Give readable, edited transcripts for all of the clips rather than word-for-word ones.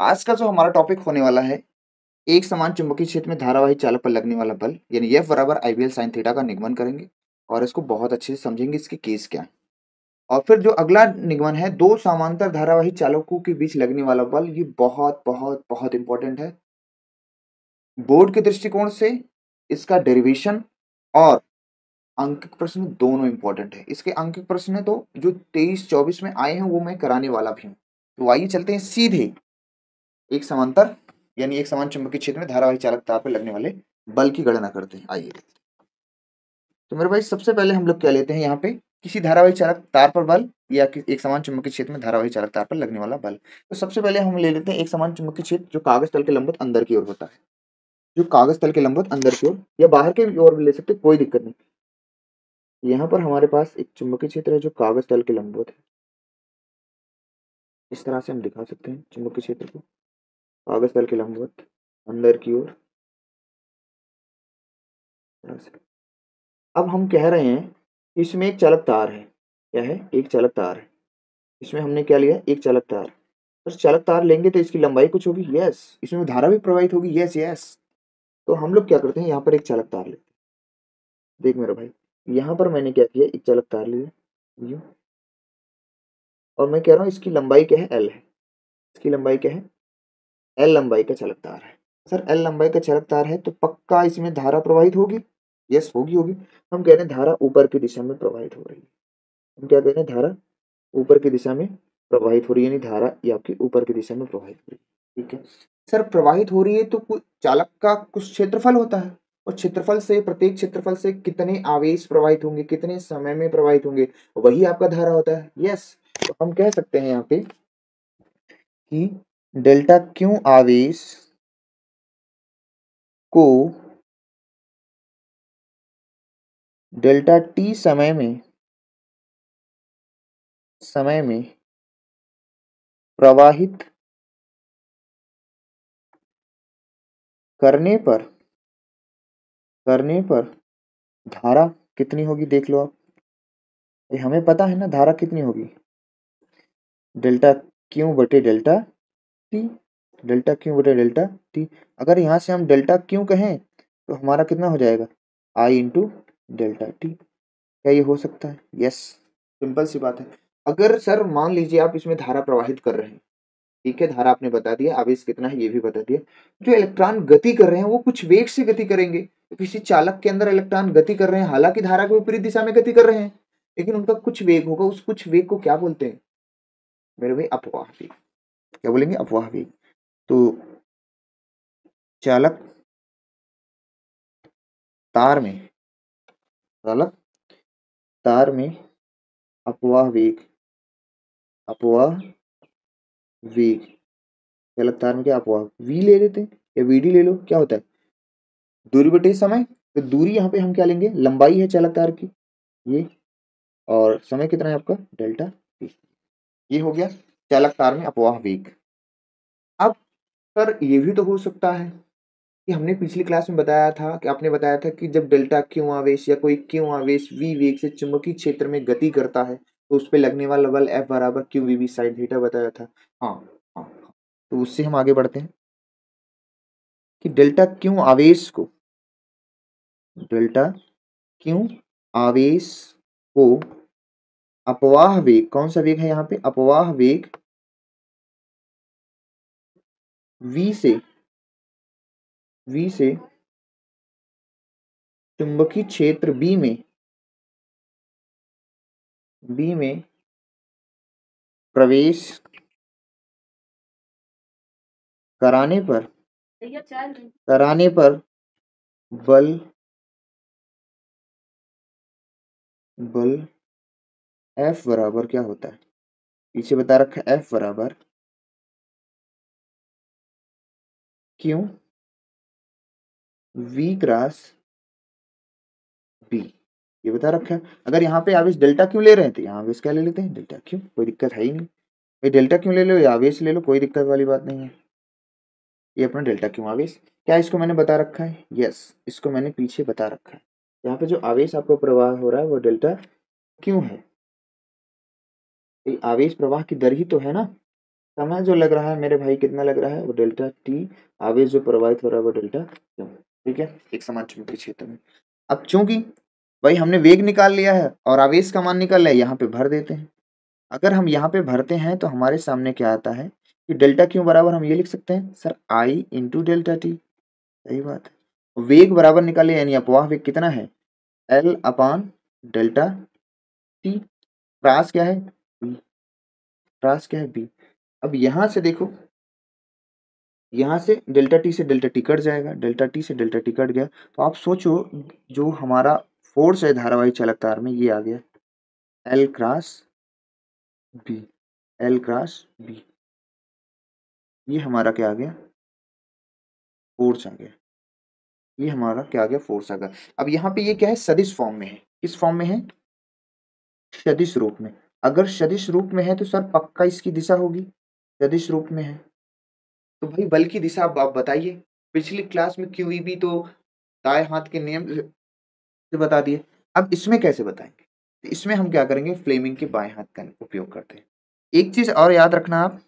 आज का जो हमारा टॉपिक होने वाला है, एक समान चुंबकीय क्षेत्र में धारावाही चालक पर लगने वाला बल यानी F बराबर IBL sin थीटा का निगमन करेंगे और इसको बहुत अच्छे से समझेंगे इसके केस क्या है। और फिर जो अगला निगमन है, दो समांतर धारावाही चालकों के बीच लगने वाला बल, ये बहुत बहुत बहुत इंपॉर्टेंट है। बोर्ड के दृष्टिकोण से इसका डेरिवेशन और अंकित प्रश्न दोनों इंपॉर्टेंट है। इसके अंकित प्रश्न तो जो 23-24 में आए हैं वो मैं कराने वाला भी हूँ। तो आइए चलते हैं सीधे एक समांतर यानी एक समान चुंबकीय क्षेत्र में धारावाही चालक तार पर लगने वाले बल की गणना करते हैं। आइए, तो मेरे भाई सबसे पहले हम लोग क्या लेते हैं यहाँ पे, किसी धारावाही चालक तार पर बल या एक समान चुंबकीय क्षेत्र में धारावाही चालक तार पर लगने वाला बल। तो सबसे पहले हम ले लेते हैं एक समान चुंबकीय क्षेत्र जो कागज तल के लंबवत अंदर की ओर होता है, जो कागज तल के लंबवत अंदर की ओर या बाहर के ओर भी ले सकते, कोई दिक्कत नहीं। यहाँ पर हमारे पास एक चुंबकीय क्षेत्र है जो कागज तल के लंबवत है। इस तरह से हम दिखा सकते हैं चुंबकीय क्षेत्र को, कागज तल के लंबवत अंदर की ओर। अब हम कह रहे हैं इसमें एक चालक तार है। क्या है? एक चालक तार है। इसमें हमने क्या लिया? एक चालक तार। तो चालक तार लेंगे तो इसकी लंबाई कुछ होगी, यस। इसमें धारा भी प्रवाहित होगी, यस यस। तो हम लोग क्या करते हैं, यहाँ पर एक चालक तार लेते हैं। देख मेरा भाई, यहाँ पर मैंने क्या किया, एक चालक तार लिया यूं, और मैं कह रहा हूँ इसकी लंबाई क्या है? एल है। इसकी लंबाई क्या है? एल लंबाई का चालक तार है। सर एल लंबाई का चालक तार है तो पक्का इसमें धारा प्रवाहित होगी, यस होगी होगी। हम कह रहे हैं धारा ऊपर की दिशा में प्रवाहित हो रही है। हम क्या कह रहे हैं, धारा ऊपर की दिशा में प्रवाहित हो रही है, यानी धारा ये आपकी ऊपर की दिशा में प्रवाहित हो रही है। ठीक है सर, प्रवाहित हो रही है तो कुछ चालक का कुछ क्षेत्रफल होता है, और क्षेत्रफल से, प्रत्येक क्षेत्रफल से कितने आवेश प्रवाहित होंगे, कितने समय में प्रवाहित होंगे, वही आपका धारा होता है, यस। तो हम कह सकते हैं यहाँ पे कि डेल्टा क्यू आवेश को डेल्टा टी समय में प्रवाहित करने पर धारा कितनी होगी, देख लो आप। ये हमें पता है ना धारा कितनी होगी, डेल्टा क्यू बटे डेल्टा टी। डेल्टा क्यू बटे डेल्टा टी। अगर यहाँ से हम डेल्टा क्यू कहें तो हमारा कितना हो जाएगा, आई इंटू डेल्टा टी। क्या ये हो सकता है? यस, सिंपल सी बात है। अगर सर मान लीजिए आप इसमें धारा प्रवाहित कर रहे हैं, ठीक है, धारा आपने बता दिया, आवेश कितना है ये भी बता दिया। जो इलेक्ट्रॉन गति कर रहे हैं वो कुछ वेग से गति करेंगे। तो किसी चालक के अंदर इलेक्ट्रॉन गति कर रहे हैं, हालांकि धारा के विपरीत दिशा में गति कर रहे हैं, लेकिन उनका कुछ वेग होगा। उस कुछ वेग को क्या बोलते हैं मेरे भाई? अपवाह वेग। क्या बोलेंगे? अपवाह वेग। तो चालक तार में चालक तार में अपवाह वेग चालक तार में क्या अपवाह, वी ले लेते हैं या वीडी ले लो, क्या होता है? दूरी बटे समय। तो दूरी यहाँ पे हम क्या लेंगे, लंबाई है चालक तार की ये, और समय कितना है आपका, डेल्टा टी। ये हो गया चालक तार में अपवाह वेग। अब सर ये भी तो हो सकता है कि हमने पिछली क्लास में बताया था, कि आपने बताया था कि जब डेल्टा क्यू आवेश या कोई क्यू आवेश वी वेग से चुंबकीय क्षेत्र में गति करता है तो उस पे लगने वाला बल F बराबर क्यू वी साइन थीटा बताया था। हाँ हाँ हाँ। तो उससे हम आगे बढ़ते हैं कि डेल्टा क्यू आवेश को अपवाह वेग, कौन सा वेग है यहाँ पे, अपवाह वेग V से चुंबकीय क्षेत्र B में प्रवेश कराने पर बल F बराबर क्या होता है, पीछे बता रखा है F बराबर क्यू V क्रॉस B, ये बता रखा है। अगर यहाँ पे आवेश डेल्टा क्यू ले रहे हैं तो यहाँ आवेश क्या ले लेते हैं, डेल्टा क्यू, कोई दिक्कत है ही नहीं भाई। डेल्टा क्यू ले लो या आवेश ले लो, कोई दिक्कत वाली बात नहीं है। ये अपना डेल्टा क्यू आवेश, क्या इसको मैंने बता रखा है? यस, इसको मैंने पीछे बता रखा है। यहाँ पे जो आवेश आपको प्रवाह हो रहा है वो डेल्टा क्यू है। ये आवेश प्रवाह की दर ही तो है ना, समय जो लग रहा है मेरे भाई कितना लग रहा है, वो डेल्टा टी, आवेश जो प्रवाहित हो रहा है वो डेल्टा क्यू। ठीक है, एक समान चुंबकीय क्षेत्र में। अब चूंकि भाई हमने वेग निकाल लिया है और आवेश का मान निकाल लिया है, यहाँ पे भर देते हैं। अगर हम यहाँ पे भरते हैं तो हमारे सामने क्या आता है कि डेल्टा क्यू बराबर हम ये लिख सकते हैं sir I into delta T. सही बात है। वेग बराबर निकाले यानी अपवाह वेग कितना है, एल अपान डेल्टा टी। ह्रास क्या है बी, ह्रास क्या है बी। अब यहाँ से देखो, यहाँ से डेल्टा टी से डेल्टा टी कट जाएगा, डेल्टा टी से डेल्टा टी कट गया, तो आप सोचो जो हमारा फोर्स है धारावाही चालक तार में ये आ गया L cross B, L cross B, ये हमारा क्या आ गया, फोर्स आ गया। ये हमारा क्या आ गया, फोर्स आ गया। अब यहाँ पे ये क्या है, सदिश फॉर्म में है। किस फॉर्म में है, सदिश रूप में। अगर सदिश रूप में है तो सर पक्का इसकी दिशा होगी, सदिश रूप में है तो भाई बल की दिशा आप बताइए। पिछली क्लास में क्यूईबी तो दाएं हाथ के नियम से बता दिए, अब इसमें कैसे बताएंगे, तो इसमें हम क्या करेंगे, फ्लेमिंग के बाएं हाथ का उपयोग करते हैं। एक चीज और याद रखना आप,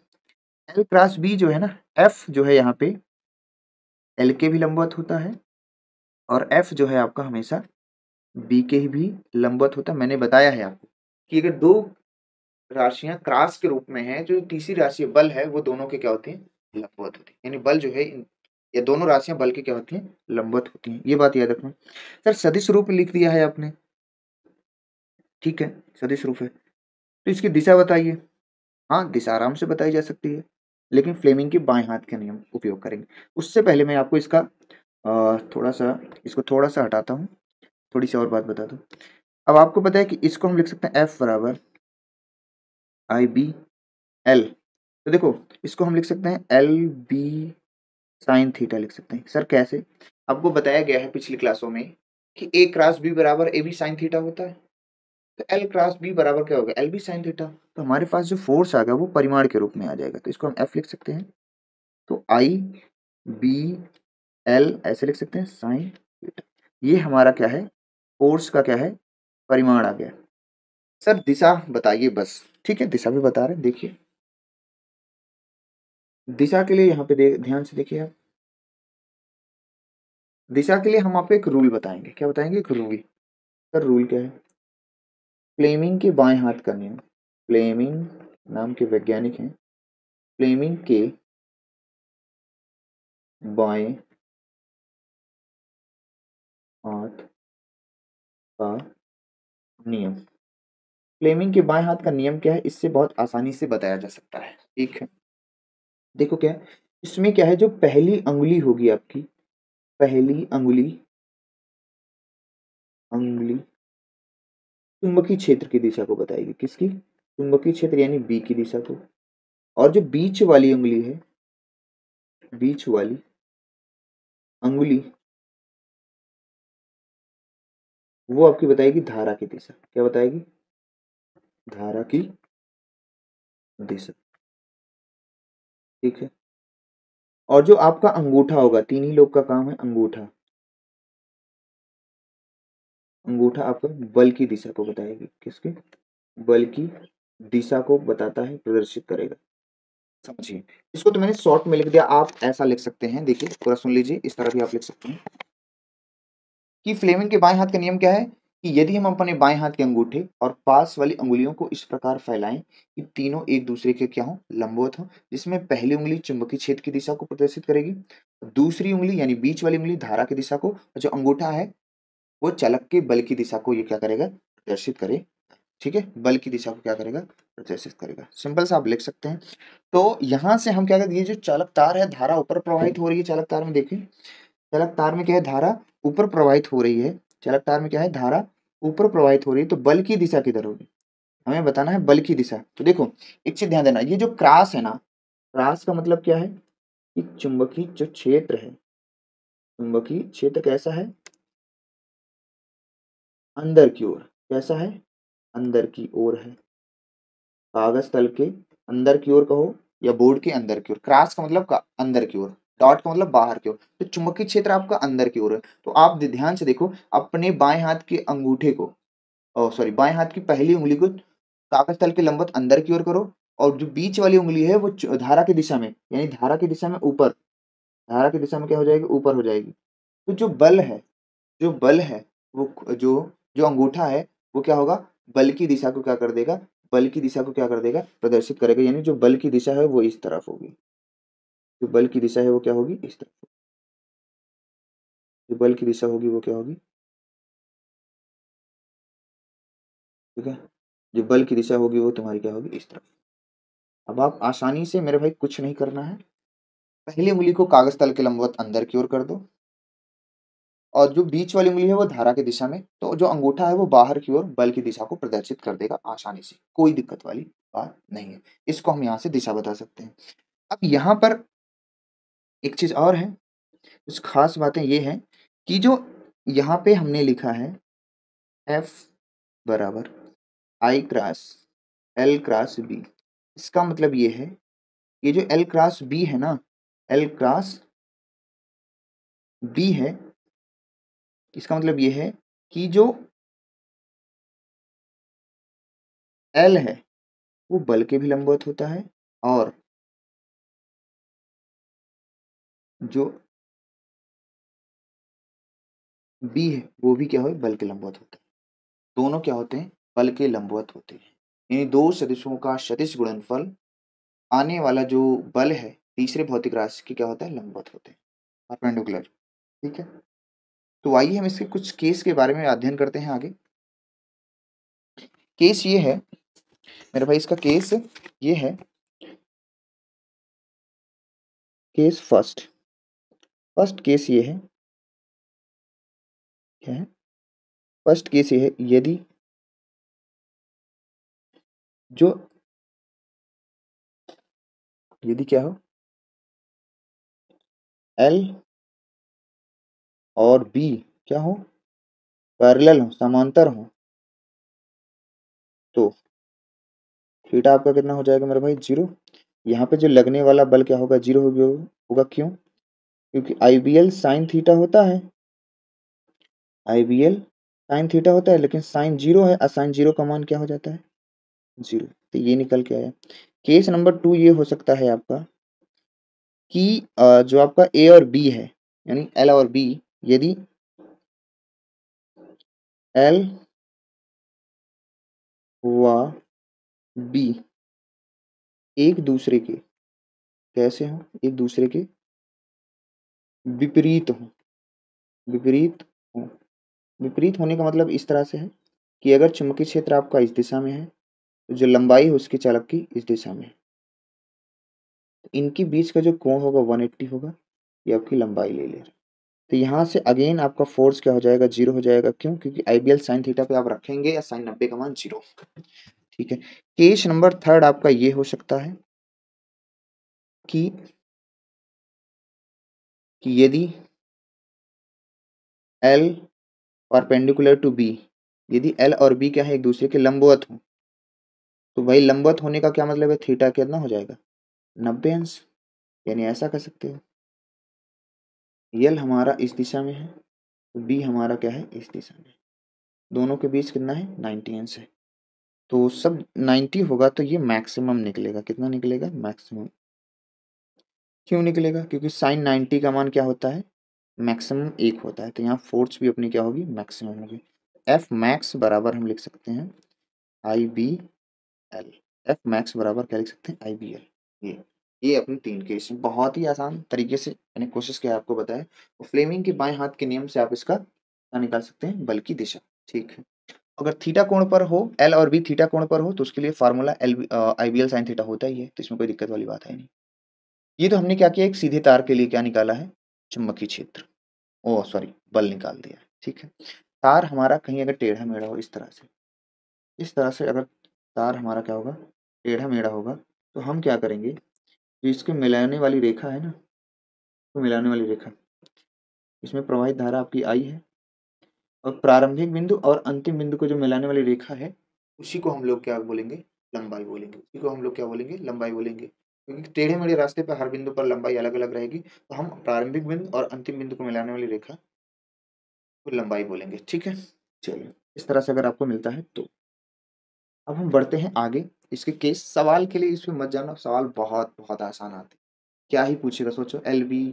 एल क्रॉस बी जो है ना, एफ जो है यहाँ पे एल के भी लंबवत होता है और एफ जो है आपका हमेशा बी के ही भी लंबवत होता है। मैंने बताया है आपको कि अगर दो राशियां क्रॉस के रूप में है, जो तीसरी राशि बल है वो दोनों के क्या होते हैं, लंबवत होती है। यानी बल जो है ये दोनों राशियां बल के क्या होती हैं, लंबवत होती हैं। ये बात याद रखना। सर सदिश रूप लिख दिया है आपने, ठीक है, सदिश रूप है तो इसकी दिशा बताइए। हाँ, दिशा आराम से बताई जा सकती है, लेकिन फ्लेमिंग के बाएं हाथ के नियम उपयोग करेंगे। उससे पहले मैं आपको इसका थोड़ा सा इसको थोड़ा सा हटाता हूँ, थोड़ी सी और बात बता दूँ। अब आपको पता है कि इसको हम लिख सकते हैं एफ बराबर आई बी एल, तो देखो इसको हम लिख सकते हैं एल बी साइन थीटा लिख सकते हैं। सर कैसे, आपको बताया गया है पिछली क्लासों में कि ए क्रॉस बी बराबर ए बी साइन थीटा होता है, तो एल क्रॉस बी बराबर क्या होगा, एल बी साइन थीटा। तो हमारे पास जो फोर्स आ गया वो परिमाण के रूप में आ जाएगा, तो इसको हम एफ लिख सकते हैं। तो आई बी एल ऐसे लिख सकते हैं साइन थीटा। ये हमारा क्या है, फोर्स का क्या है, परिमाण आ गया। सर दिशा बताइए बस, ठीक है, दिशा भी बता रहे हैं, देखिए दिशा के लिए यहाँ पे ध्यान से देखिए आप। दिशा के लिए हम आपको एक रूल बताएंगे, क्या बताएंगे, एक रूल। सर रूल क्या है, फ्लेमिंग के बाएं हाथ का नियम। फ्लेमिंग नाम के वैज्ञानिक हैं, फ्लेमिंग के बाएं हाथ का नियम। फ्लेमिंग के बाएं हाथ का नियम क्या है, इससे बहुत आसानी से बताया जा सकता है, ठीक है। देखो क्या है इसमें, क्या है, जो पहली अंगुली होगी आपकी, पहली अंगुली अंगुली चुंबकीय क्षेत्र की दिशा को बताएगी, किसकी, चुंबकीय क्षेत्र यानी बी की दिशा को। और जो बीच वाली अंगुली है, बीच वाली अंगुली वो आपकी बताएगी धारा की दिशा, क्या बताएगी, धारा की दिशा, ठीक है। और जो आपका अंगूठा होगा, तीन ही लोग का काम है, अंगूठा, अंगूठा आपका बल की दिशा को बताएगी, किसके, बल की दिशा को बताता है, प्रदर्शित करेगा। समझिए, इसको तो मैंने शॉर्ट में लिख दिया, आप ऐसा लिख सकते हैं, देखिए पूरा सुन लीजिए, इस तरह भी आप लिख सकते हैं कि फ्लेमिंग के बाएं हाथ का नियम क्या है कि यदि हम अपने बाएं हाथ के अंगूठे और पास वाली अंगुलियों को इस प्रकार फैलाएं कि तीनों एक दूसरे के क्या हो, लंबवत हो, जिसमें पहली उंगली चुंबकीय क्षेत्र की दिशा को प्रदर्शित करेगी, दूसरी उंगली यानी बीच वाली उंगली धारा की दिशा को, और जो अंगूठा है वो चालक के बल की दिशा को ये क्या करेगा, प्रदर्शित करे, ठीक है, बल की दिशा को क्या करेगा, प्रदर्शित करेगा। सिंपल सा आप लिख सकते हैं। तो यहाँ से हम क्या करेंगे, ये जो चालक तार है, धारा ऊपर प्रवाहित हो रही है चालक तार में, देखिए चालक तार में क्या है, धारा ऊपर प्रवाहित हो रही है, चालक तार में क्या है, धारा ऊपर प्रवाहित हो रही है, तो बल की दिशा किधर होगी, हमें बताना है बल की दिशा। तो देखो एक चीज ध्यान देना, ये जो क्रॉस है ना, क्रॉस का मतलब क्या है कि चुंबकीय जो क्षेत्र है, चुंबकीय क्षेत्र कैसा है, अंदर की ओर, कैसा है, अंदर की ओर है, कागज तल के अंदर की ओर कहो या बोर्ड के अंदर की ओर, क्रॉस का मतलब अंदर की ओर, डॉट का मतलब बाहर की ओर, तो चुंबकीय क्षेत्र आपका अंदर की ओर है। तो आप ध्यान से देखो, अपने बाएं हाथ के अंगूठे को, सॉरी बाएं हाथ की पहली उंगली को कागज तल के लंबवत अंदर की ओर करो, और जो बीच वाली उंगली है वो धारा की दिशा में, यानी धारा की दिशा में ऊपर, धारा की दिशा में क्या हो जाएगी, ऊपर हो जाएगी। तो जो बल है, जो बल है वो जो जो अंगूठा है वो क्या होगा, बल की दिशा को क्या कर देगा, बल की दिशा को क्या कर देगा, प्रदर्शित करेगा। यानी जो बल की दिशा है वो इस तरफ होगी, जो बल की दिशा है वो क्या होगी, इस तरफ। जो बल की दिशा होगी वो क्या होगी, ठीक है, जो बल की दिशा होगी वो तुम्हारी क्या होगी, इस तरफ। अब आप आसानी से मेरे भाई कुछ नहीं करना है, पहली उंगली को कागज तल के लंबवत अंदर की ओर कर दो, और जो बीच वाली उंगली है वो धारा की दिशा में, तो जो अंगूठा है वो बाहर की ओर बल की दिशा को प्रदर्शित कर देगा आसानी से, कोई दिक्कत वाली बात नहीं है। इसको हम यहाँ से दिशा बता सकते हैं। अब यहाँ पर एक चीज और है, कुछ खास बातें ये हैं कि जो यहाँ पे हमने लिखा है F बराबर I cross L cross B, इसका मतलब ये है, ये जो L क्रॉस B है ना, L क्रॉस B है, इसका मतलब ये है कि जो L है वो बल के भी लंबवत होता है, और जो B है वो भी क्या हो, बल के लंबवत होता है। दोनों क्या होते हैं, बल के लंबवत होते हैं। यानी दो सदिशों का सदिश गुणनफल आने वाला जो बल है तीसरे भौतिक राशि की क्या होता है, लंबवत होते हैं, परपेंडिकुलर। ठीक है, तो आइए हम इसके कुछ केस के बारे में अध्ययन करते हैं आगे। केस ये है मेरे भाई, इसका केस ये है, केस फर्स्ट, फर्स्ट केस ये है, क्या है, फर्स्ट केस ये है, यदि जो, यदि क्या हो, L और B क्या हो, पैरेलल हो, समांतर हो, तो थीटा आपका कितना हो जाएगा मेरे भाई, 0। यहाँ पे जो लगने वाला बल क्या होगा, 0 होगा। क्यों, क्योंकि IBL साइन थीटा होता है, IBL साइन थीटा होता है, लेकिन साइन 0 है, और साइन 0 का मान क्या हो जाता है, 0। तो ये निकल के आया। केस नंबर 2 ये हो सकता है आपका कि जो आपका A और B है, यानी L और B, यदि L व B एक दूसरे के कैसे हो, एक दूसरे के विपरीत हो, विपरीत हो, विपरीत होने का मतलब इस तरह से है कि अगर चुंबकीय क्षेत्र आपका इस दिशा में है तो जो लंबाई है उसकी चालक की इस दिशा में है, तो इनके बीच का जो कोण होगा 180 होगा, ये आपकी लंबाई ले ले रहा है। तो यहाँ से अगेन आपका फोर्स क्या हो जाएगा, 0 हो जाएगा। क्यों, क्योंकि IBL साइन थीटा पे आप रखेंगे या साइन 90 का मान 0। ठीक है, केस नंबर 3 आपका ये हो सकता है कि यदि L परपेंडिकुलर टू B, यदि L और B क्या है, एक दूसरे के लंबवत हो, तो भाई लंबवत होने का क्या मतलब है, थीटा कितना हो जाएगा, 90 अंश। यानी ऐसा कर सकते हो, L हमारा इस दिशा में है, तो B हमारा क्या है, इस दिशा में, दोनों के बीच कितना है, 90 अंश है। तो सब 90 होगा, तो ये मैक्सिमम निकलेगा। कितना निकलेगा, मैक्सिमम। क्यों निकलेगा, क्योंकि साइन 90 का मान क्या होता है, मैक्सिमम 1 होता है। तो यहाँ फोर्स भी अपनी क्या होगी, मैक्सिमम होगी। F मैक्स बराबर हम लिख सकते हैं IBL। F मैक्स बराबर क्या लिख सकते हैं, IBL। ये अपने 3 केस बहुत ही आसान तरीके से मैंने कोशिश किया आपको बताया। तो फ्लेमिंग के बाएं हाथ के नियम से आप इसका निकाल सकते हैं, बल की दिशा। ठीक है, अगर थीटा कोण पर हो, L और B थीटा कोण पर हो, तो उसके लिए फार्मूला IBL साइन थीटा होता ही है, तो इसमें कोई दिक्कत वाली बात है नहीं। ये तो हमने क्या किया, एक सीधे तार के लिए क्या निकाला है, चुंबकीय क्षेत्र, ओ सॉरी बल निकाल दिया। ठीक है, तार हमारा कहीं अगर टेढ़ा मेढ़ा हो, इस तरह से, इस तरह से अगर तार हमारा क्या होगा, टेढ़ा मेढ़ा होगा, तो हम क्या करेंगे, जो इसके मिलाने वाली रेखा है ना, तो मिलाने वाली रेखा, इसमें प्रवाहित धारा आपकी I है, और प्रारंभिक बिंदु और अंतिम बिंदु को जो मिलाने वाली रेखा है, उसी को हम लोग क्या बोलेंगे, लंबाई बोलेंगे। उसी को हम लोग क्या बोलेंगे, लंबाई बोलेंगे। क्योंकि टेढ़े मेढ़े रास्ते पर हर बिंदु पर लंबाई अलग अलग रहेगी, तो हम प्रारंभिक बिंदु और अंतिम बिंदु को मिलाने वाली रेखा को लंबाई बोलेंगे। ठीक है, चलिए, इस तरह से अगर आपको मिलता है तो अब हम बढ़ते हैं आगे इसके केस सवाल के लिए, इसमें मत जाना, सवाल बहुत बहुत आसान आते हैं। क्या ही पूछेगा सोचो, एल बी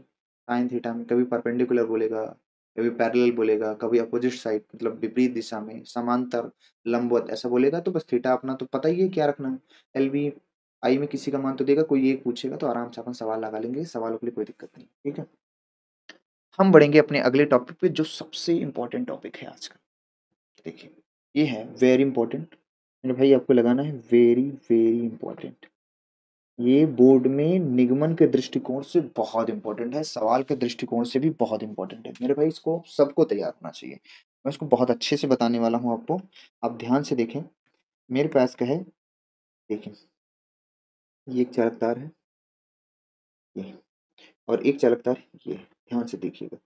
साइन थीटा में कभी परपेंडिकुलर बोलेगा, कभी पैरेलल बोलेगा, कभी अपोजिट साइड मतलब विपरीत दिशा में, समांतर, लंबवत ऐसा बोलेगा। तो बस थीटा अपना तो पता ही है क्या रखना है। एल बी आई में किसी का मान तो देगा, कोई एक पूछेगा तो आराम से अपन सवाल लगा लेंगे, सवालों के लिए कोई दिक्कत नहीं, ठीक है। हम बढ़ेंगे अपने अगले टॉपिक पे जो सबसे इंपॉर्टेंट टॉपिक है आज का। देखिए ये है वेरी इंपॉर्टेंट, मेरे भाई आपको लगाना है वेरी वेरी इंपॉर्टेंट। ये बोर्ड में निगमन के दृष्टिकोण से बहुत इंपॉर्टेंट है, सवाल के दृष्टिकोण से भी बहुत इंपॉर्टेंट है मेरे भाई, इसको सबको तैयार होना चाहिए। मैं इसको बहुत अच्छे से बताने वाला हूँ आपको, आप ध्यान से देखें। मेरे पास का है, देखें ये एक चालक तार है, ये, और एक चालक तार ये, ध्यान से देखिएगा,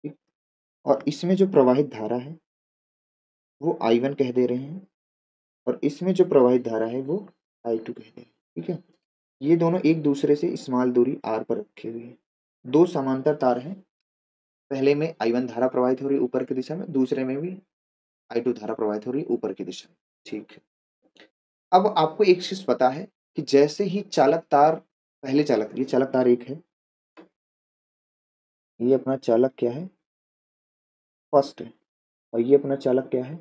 ठीक। और इसमें जो प्रवाहित धारा है वो I1 कह दे रहे हैं, और इसमें जो प्रवाहित धारा है वो I2 कह दे रहे हैं, ठीक है। ये दोनों एक दूसरे से स्मॉल दूरी r पर रखे हुए हैं, दो समांतर तार हैं। पहले में I1 धारा प्रवाहित हो रही है ऊपर की दिशा में, दूसरे में भी I2 धारा प्रवाहित हो रही है ऊपर की दिशा में, ठीक है। अब आपको एक चीज पता है कि जैसे ही चालक तार, पहले चालक, ये चालक तार एक है, ये अपना चालक क्या है, फर्स्ट है, और ये अपना चालक क्या है,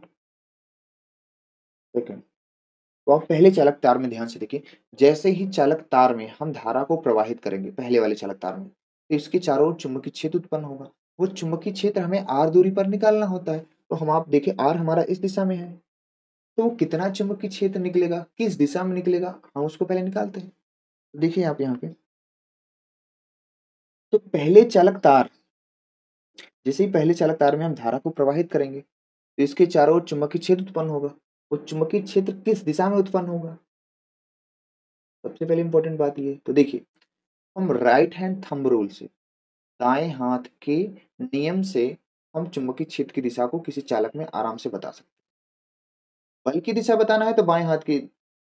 सेकंड। तो आप पहले चालक तार में ध्यान से देखिए, जैसे ही चालक तार में हम धारा को प्रवाहित करेंगे पहले वाले चालक तार में, तो इसके चारों ओर चुंबकीय क्षेत्र उत्पन्न होगा। वो चुंबकीय क्षेत्र हमें आर दूरी पर निकालना होता है। तो हम, आप देखिए आर हमारा इस दिशा में है, तो वो कितना चुंबकीय क्षेत्र निकलेगा, किस दिशा में निकलेगा, हम उसको पहले निकालते हैं। देखिए आप यहाँ पे, तो पहले चालक तार, जैसे ही पहले चालक तार में हम धारा को प्रवाहित करेंगे तो इसके चारों ओर चुंबकीय क्षेत्र उत्पन्न होगा। वो चुंबकीय क्षेत्र किस दिशा में उत्पन्न होगा, सबसे पहले इंपॉर्टेंट बात ये। तो देखिए हम राइट हैंड थंब रूल से, दाएं हाथ के नियम से, हम चुंबकीय क्षेत्र की दिशा को किसी चालक में आराम से बता सकते हैं। बल की दिशा बताना है तो बाएं हाथ के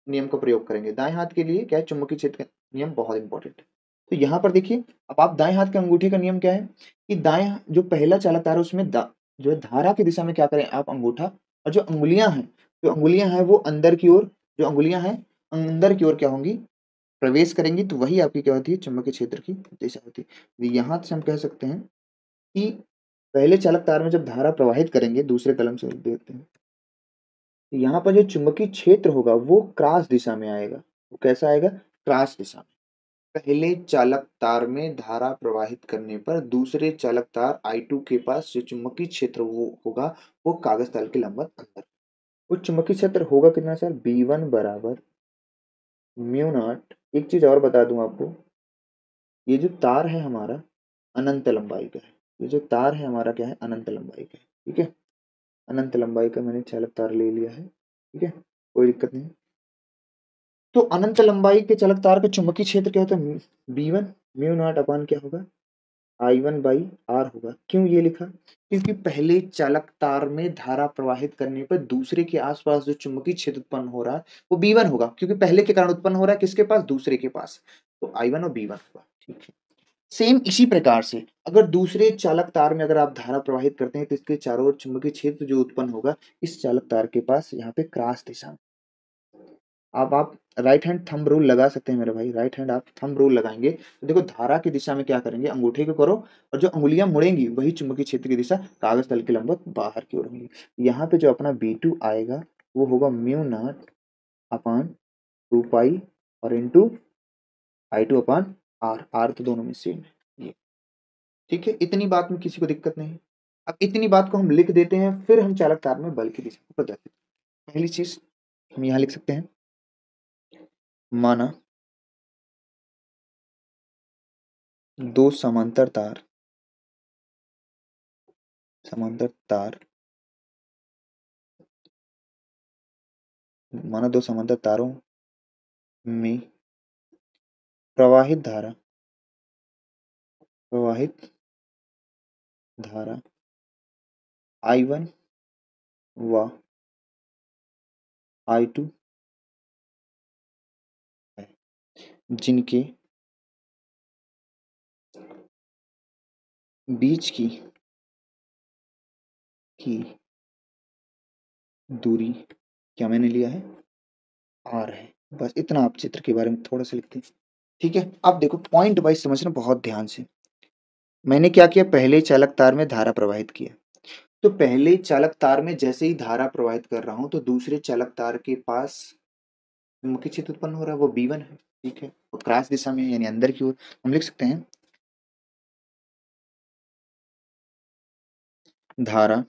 नियम का प्रयोग करेंगे, दाएं हाथ के लिए क्या है, चुंबकीय क्षेत्र का नियम बहुत इंपॉर्टेंट है। तो यहाँ पर देखिए, अब आप दाएं हाथ के अंगूठे का नियम क्या है कि दाएं जो पहला चालक तार है उसमें जो है धारा की दिशा में क्या करें आप, अंगूठा, और जो अंगुलियां हैं, जो अंगुलियां हैं वो अंदर की ओर, जो अंगुलियां हैं अंदर की ओर क्या होंगी, प्रवेश करेंगी, तो वही आपकी क्या होती है, चुंबकीय क्षेत्र की दिशा होती है। तो यहाँ से हम कह सकते हैं कि पहले चालक तार में जब धारा प्रवाहित करेंगे, दूसरे कलम से देखते हैं, तो यहाँ पर जो चुंबकीय क्षेत्र होगा वो क्रॉस दिशा में आएगा। वो कैसा आएगा, क्रॉस दिशा में। पहले चालक तार में धारा प्रवाहित करने पर दूसरे चालक तार I2 के पास जो चुंबकीय क्षेत्र वो होगा, वो कागज तल के लंबवत अंदर। वो चुंबकीय क्षेत्र होगा कितना सर, B1 बराबर म्यू नॉट। एक चीज और बता दूं आपको, ये जो तार है हमारा अनंत लंबाई का है, ये जो तार है हमारा क्या है, अनंत लंबाई का है, ठीक है। अनंत लंबाई का मैंने चालक तार ले लिया है, ठीक है, कोई दिक्कत नहीं। तो अनंत लंबाई के चालक तार का चुंबकीय क्षेत्र क्या होता है, B1 म्यू नॉट अपान क्या होगा, I1 बाई आर होगा। क्यों ये लिखा, क्योंकि पहले चालक तार में धारा प्रवाहित करने पर दूसरे के आसपास जो चुंबकीय क्षेत्र उत्पन्न हो रहा है वो B1 होगा, क्योंकि पहले के कारण उत्पन्न हो रहा है किसके पास, दूसरे के पास। तो I1 और B1 होगा, ठीक है। सेम इसी प्रकार से अगर दूसरे चालक तार में अगर आप धारा प्रवाहित करते हैं तो इसके चारों ओर चुंबकीय क्षेत्र जो उत्पन्न होगा इस चालक तार के पास यहाँ पे क्रॉस दिशा में। अब आप राइट हैंड थंब रूल लगा सकते हैं मेरे भाई, राइट हैंड आप थंब रूल लगाएंगे तो देखो धारा की दिशा में क्या करेंगे, अंगूठे को करो, और जो अंगुलियां मुड़ेंगी वही चुंबकीय क्षेत्र की दिशा कागज तल के लंबवत बाहर की ओर होंगी। यहाँ पे जो अपना B2 आएगा वो होगा म्यू नॉट अपान 2 पाई और into I2 upon R, are तो दोनों में सेम है ये, ठीक है। इतनी बात में किसी को दिक्कत नहीं। अब इतनी बात को हम लिख देते हैं, फिर हम चालक तार में बल की दिशा को बदलते हैं। पहली चीज हम यहाँ लिख सकते हैं, माना दो समांतर तार, माना दो समांतर तारों में प्रवाहित धारा I1 व I2 है, जिनके बीच की दूरी क्या मैंने लिया है, आर है। बस इतना आप चित्र के बारे में थोड़ा सा लिखते हैं। ठीक है, अब देखो पॉइंट वाइज समझना बहुत ध्यान से। मैंने क्या किया, पहले चालक तार में धारा प्रवाहित किया, तो पहले चालक तार में जैसे ही धारा प्रवाहित कर रहा हूं तो दूसरे चालक तार के पास चुंबकीय क्षेत्र उत्पन्न हो रहा है, वो B1 है। ठीक है, और क्रॉस दिशा में यानी अंदर की ओर हम लिख सकते हैं धारा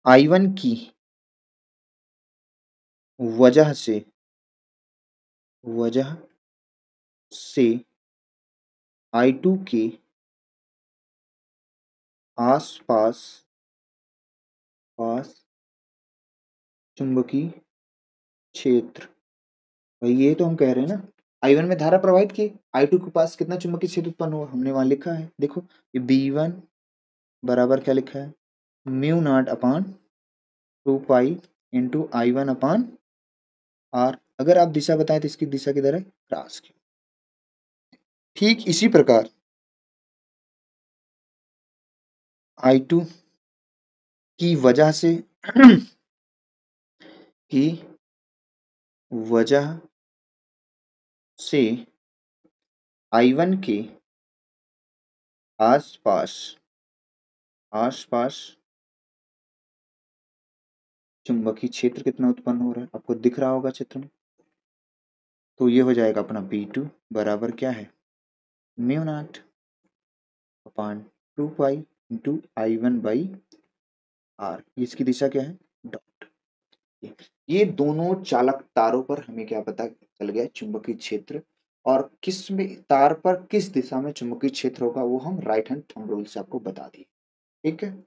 I1 की वजह से वजह से I2 के आसपास पास चुंबकीय क्षेत्र। भाई ये तो हम कह रहे हैं ना, I1 में धारा प्रवाहित की, I2 के पास कितना चुंबकीय क्षेत्र उत्पन्न हुआ, हमने वहां लिखा है। देखो ये B1 बराबर क्या लिखा है, mu not upon 2 pi into I1 upon R. अगर आप दिशा बताएं तो इसकी दिशा किधर है, क्रॉस की। ठीक इसी प्रकार I2 की वजह से की वजह से I1 के आसपास आसपास चुंबकीय क्षेत्र कितना उत्पन्न हो रहा है, आपको दिख रहा होगा चित्र में। तो ये हो जाएगा अपना B2 बराबर क्या है, mu not upon 2 pi into I1 by R. इसकी दिशा क्या है, डॉट। ये दोनों चालक तारों पर हमें क्या पता चल गया, चुंबकीय क्षेत्र, और किस में तार पर किस दिशा में चुंबकीय क्षेत्र होगा वो हम राइट हैंड थंब रूल से आपको बता दिए। ठीक है,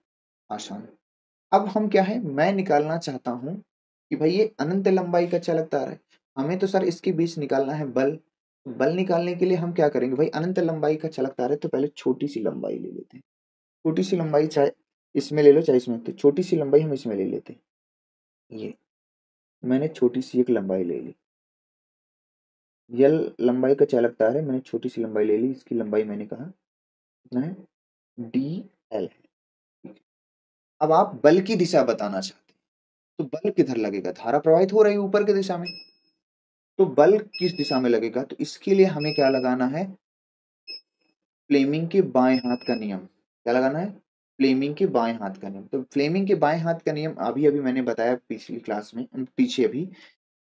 आसान। अब हम क्या है, मैं निकालना चाहता हूं कि भाई ये अनंत लंबाई का चालक तार है, हमें तो सर इसके बीच निकालना है बल। बल निकालने के लिए हम क्या करेंगे, भाई अनंत लंबाई का चालक तार है तो पहले छोटी सी लंबाई ले लेते हैं। छोटी सी लंबाई चाहे इसमें ले लो चाहे इसमें, तो छोटी सी लंबाई हम इसमें ले लेते हैं। ये मैंने छोटी सी एक लंबाई ले ली, यल लंबाई का चालक तार है, मैंने छोटी सी लंबाई ले ली, इसकी लंबाई मैंने कहा कितना है, DL है। अब आप बल की दिशा बताना चाहते हैं, तो बल किधर लगेगा, धारा प्रवाहित हो रही है ऊपर की दिशा में, तो बल किस दिशा में लगेगा, तो इसके लिए हमें क्या लगाना है, फ्लेमिंग के बाएं हाथ का नियम। क्या लगाना है, फ्लेमिंग के बाएं हाथ का नियम। तो फ्लेमिंग के बाएं हाथ का नियम अभी अभी मैंने बताया पिछली क्लास में, पीछे अभी,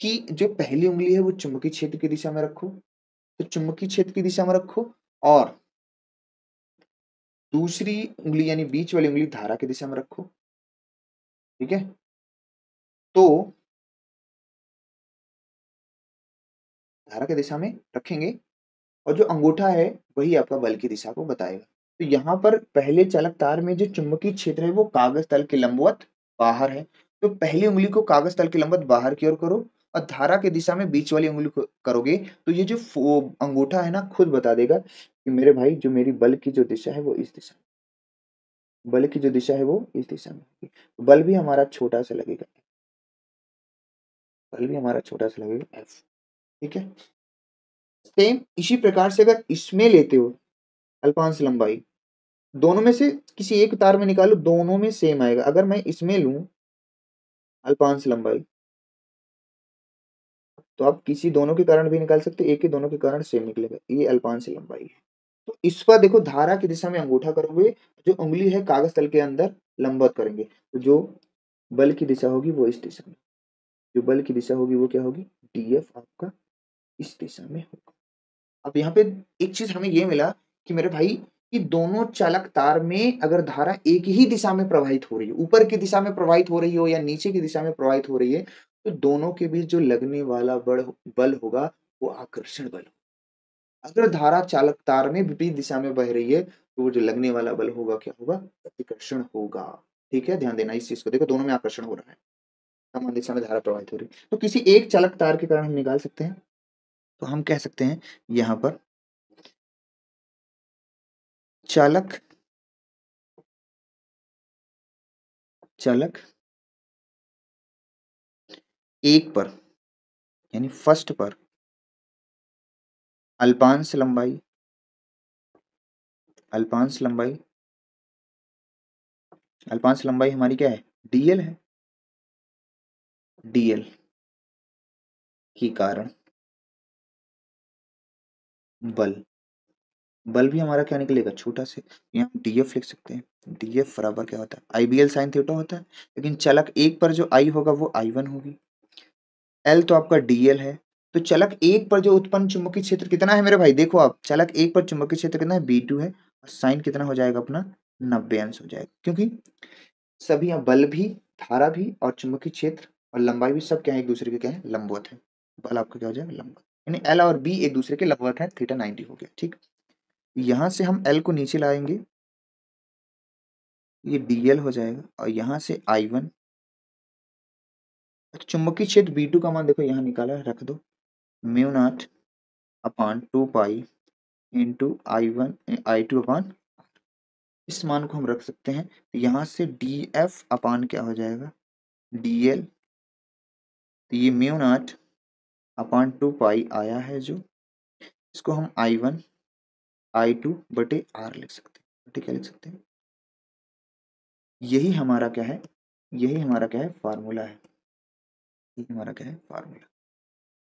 कि जो पहली उंगली है वो चुंबकीय क्षेत्र की दिशा में रखो, तो चुंबकीय क्षेत्र की दिशा में रखो, और दूसरी उंगली यानी बीच वाली उंगली धारा की दिशा में रखो। ठीक है, तो धारा की दिशा में रखेंगे, और जो अंगूठा है वही आपका बल की दिशा को बताएगा। तो यहाँ पर पहले चालक तार में जो चुंबकीय क्षेत्र है वो कागज तल के लंबवत बाहर है, तो पहली उंगली को कागज तल के लंबवत बाहर की ओर करो, और धारा की दिशा में बीच वाली उंगली को करोगे, तो ये जो अंगूठा है ना खुद बता देगा कि मेरे भाई जो मेरी बल की जो दिशा है वो इस दिशा में, बल की जो दिशा है वो इस दिशा में होगी। बल भी हमारा छोटा सा लगेगा, बल भी हमारा छोटा सा लगेगा F। ठीक है, सेम इसी प्रकार से अगर इसमें लेते हो अल्पांश लंबाई, दोनों में से किसी एक तार में निकालो, दोनों में सेम आएगा। अगर मैं इसमें लूं अल्पांश लंबाई, तो आप किसी दोनों के कारण भी निकाल सकते हो, एक के दोनों के कारण सेम निकलेगा, ये अल्पांश लंबाई है। तो इस पर देखो धारा की दिशा में अंगूठा करोगे, जो उंगली है कागज तल के अंदर लंबवत करेंगे, तो जो बल की दिशा होगी वो इस दिशा में, जो बल की दिशा होगी वो क्या होगी, DF आपका इस दिशा में होगा। अब यहाँ पे एक चीज हमें ये मिला कि मेरे भाई कि दोनों चालक तार में अगर धारा एक ही दिशा में प्रवाहित हो रही है, ऊपर की दिशा में प्रवाहित हो रही हो या नीचे की दिशा में प्रवाहित हो रही है, तो दोनों के बीच जो लगने वाला बल होगा वो आकर्षण बल होगा। अगर धारा चालक तार में विपरीत दिशा में बह रही है तो वो जो लगने वाला बल होगा क्या होगा, प्रतिकर्षण होगा। ठीक है, ध्यान देना इस चीज को, देखो दोनों में आकर्षण हो रहा है, समान दिशा में धारा प्रवाहित हो रही है, तो किसी एक चालक तार के कारण हम निकाल सकते हैं। तो हम कह सकते हैं यहाँ पर चालक चालक एक पर यानी फर्स्ट पर अल्पांश लंबाई अल्पांश लंबाई अल्पांश लंबाई हमारी क्या है, DL है। डीएल के कारण बल, बल भी हमारा क्या निकलेगा, छोटा से, यहाँ डीएफ लिख सकते हैं। डीएफ बराबर क्या होता है, आईबीएल साइन थीटा होता है, लेकिन चलक एक पर जो आई होगा वो आई1 होगी। एल तो आपका डीएल है, तो चलक एक पर जो उत्पन्न चुंबकीय क्षेत्र कितना है मेरे भाई, देखो आप, चलक एक पर चुंबकीय क्षेत्र कितना है, B2 है, और साइन कितना हो जाएगा अपना, 90 अंश हो जाएगा, क्योंकि सभी यहाँ बल भी, धारा भी, और चुंबकीय क्षेत्र और लंबाई भी सब क्या है, एक दूसरे के क्या है, लंबवत है। बल आपका क्या हो जाएगा, लंबवत, यानी एल और बी एक दूसरे के लंबवत है, थीटा 90 हो गया, ठीक। यहाँ से हम एल को नीचे लाएंगे, ये डीएल हो जाएगा, और यहाँ से I1, चुंबकीय क्षेत्र B2 का मान देखो यहाँ निकाला है, रख दो, mu not upon 2 pi into I1 I2 upon, इस मान को हम रख सकते हैं, तो यहाँ से डी एफ अपान क्या हो जाएगा, डीएल, तो ये म्यू नॉट अपान 2 पाई आया है जो, इसको हम I1 I2 बटे R लिख सकते हैं, बटे क्या लिख सकते हैं, यही हमारा क्या है, यही हमारा क्या है, फार्मूला है, यही हमारा क्या है, फार्मूला,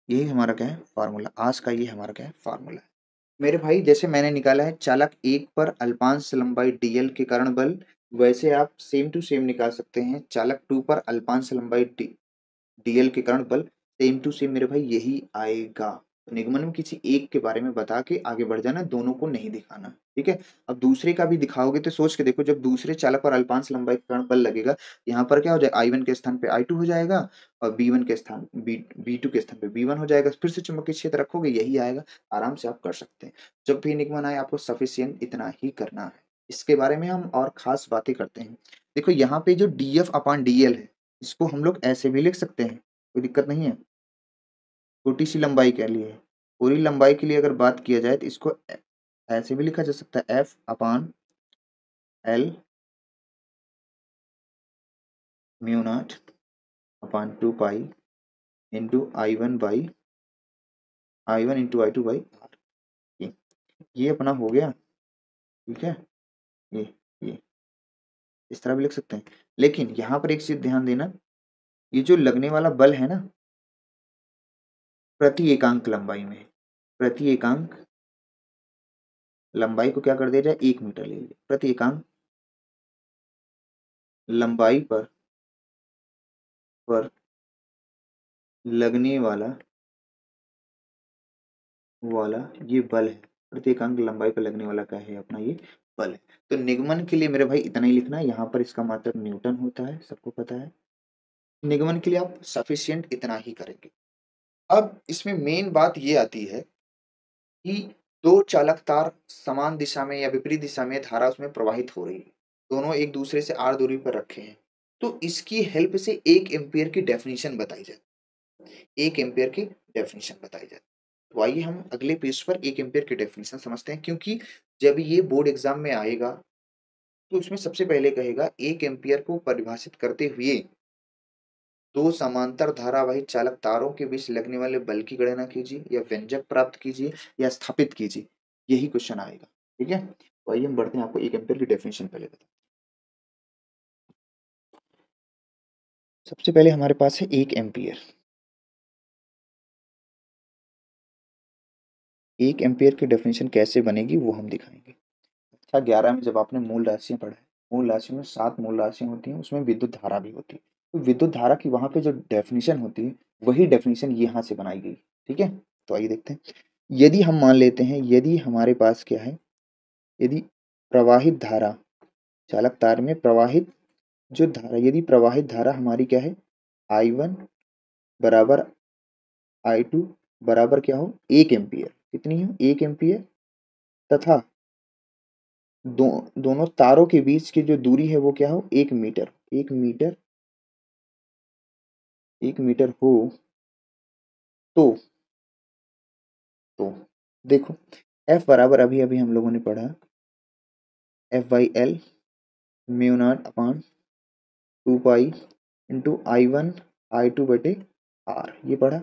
यही हमारा क्या है, फार्मूला, आज का ये हमारा क्या है, फार्मूला है मेरे भाई। जैसे मैंने निकाला है चालक एक पर अल्पांश लंबाई डीएल के कारण बल, वैसे आप सेम टू सेम निकाल सकते हैं चालक 2 पर अल्पांश लंबाई डीएल के कारण बल, सेम टू सेम मेरे भाई यही आएगा। तो निगमन में किसी एक के बारे में बता के आगे बढ़ जाना, दोनों को नहीं दिखाना, ठीक है। अब दूसरे का भी दिखाओगे तो सोच के देखो, जब दूसरे चालक पर अल्पांश लंबाई के कारण बल लगेगा, यहाँ पर क्या हो जाएगा, I1 के स्थान पे I2 हो जाएगा, और B1 के स्थान B2 के स्थान पे B1 हो जाएगा, फिर से चुंबकीय क्षेत्र रखोगे यही आएगा, आराम से आप कर सकते हैं। जब भी निगमन आए आपको सफिशियंट इतना ही करना है, इसके बारे में हम और खास बातें करते हैं। देखो यहाँ पे जो DF अपान DL है, इसको हम लोग ऐसे भी लिख सकते हैं, कोई दिक्कत नहीं है, छोटी सी लंबाई के लिए, पूरी लंबाई के लिए अगर बात किया जाए तो इसको ऐसे भी लिखा जा सकता है, F upon L mu not upon 2 pi into I one into I2 by R, ये अपना हो गया, ठीक है, ये ये इस तरह भी लिख सकते हैं। लेकिन यहाँ पर एक चीज ध्यान देना, ये जो लगने वाला बल है ना, प्रति एकांक लंबाई में, प्रति एकांक लंबाई को क्या कर दिया जाए, 1 मीटर ले लीजिए, प्रति एकांक लंबाई पर लगने वाला वाला ये बल है, प्रति एकांक लंबाई पर लगने वाला क्या है, अपना ये बल है। तो निगमन के लिए मेरे भाई इतना ही लिखना है, यहाँ पर इसका मात्रक न्यूटन होता है, सबको पता है। निगमन के लिए आप सफिशियंट इतना ही करेंगे। अब इसमें मेन बात ये आती है कि दो चालक तार समान दिशा में या विपरीत दिशा में धारा उसमें प्रवाहित हो रही है, दोनों एक दूसरे से आर दूरी पर रखे हैं, तो इसकी हेल्प से 1 एम्पियर की डेफिनेशन बताई जाती है, 1 एम्पियर की डेफिनेशन बताई जाती है। तो आइए हम अगले पेज पर 1 एम्पियर की डेफिनेशन समझते हैं, क्योंकि जब ये बोर्ड एग्जाम में आएगा तो उसमें सबसे पहले कहेगा 1 एम्पियर को परिभाषित करते हुए दो समांतर धारावाही चालक तारों के बीच लगने वाले बल की गणना कीजिए, या व्यंजक प्राप्त कीजिए, या स्थापित कीजिए, यही क्वेश्चन आएगा, ठीक है। तो आइए हम बढ़ते हैं, आपको 1 एम्पियर की डेफिनेशन पहले बताते हैं। सबसे पहले हमारे पास है 1 एम्पियर। 1 एम्पियर की डेफिनेशन कैसे बनेगी वो हम दिखाएंगे। कक्षा 11 में जब आपने मूल राशियां पढ़ा है, मूल राशि में 7 मूल राशियां होती हैं, उसमें विद्युत धारा भी होती है, तो विद्युत धारा की वहां पे जो डेफिनेशन होती है वही डेफिनेशन यहाँ से बनाई गई, ठीक है। तो आइए देखते हैं, यदि हम मान लेते हैं, यदि हमारे पास क्या है, यदि प्रवाहित धारा, चालक तार में प्रवाहित जो धारा, यदि प्रवाहित धारा हमारी क्या है, I1 बराबर I2 बराबर क्या हो, 1 एम्पियर, कितनी हो, 1 एम्पियर, तथा दोनों तारों के बीच की जो दूरी है वो क्या हो, 1 मीटर, 1 मीटर, 1 मीटर हो, तो तो देखो, F बराबर अभी अभी हम लोगों ने पढ़ा, F/L mu not upon 2 pi into I1 I2 बटे R, ये पढ़ा।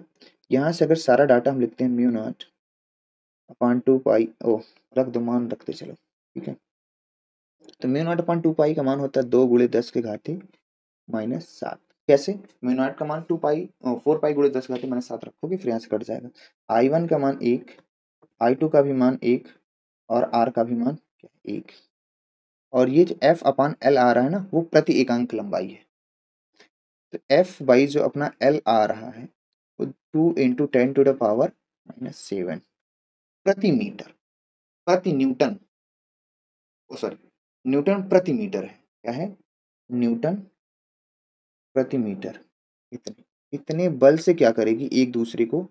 यहाँ से अगर सारा डाटा हम लिखते हैं, म्यू नॉट अपॉन 2 पाई, ओ रख दो, मान रखते चलो, ठीक है। तो म्यू नॉट अपॉन 2 पाई का मान होता है 2 × 10⁻⁷, कैसे? म्यू नॉट का मान 4 पाई गुणे 10⁻7 रखोगे, फिर यहाँ से कट जाएगा। I1 का मान 1, I2 का भी मान 1 और R का भी मान 1। और ये जो F/L आ रहा है ना, वो प्रति एकांक लंबाई है। तो F बाई जो अपना L आ रहा है वो 2 × 10⁻⁻7 प्रति मीटर, प्रति न्यूटन, सॉरी न्यूटन प्रति मीटर है। क्या है? न्यूटन प्रति मीटर। इतने इतने बल से क्या करेगी एक दूसरे को।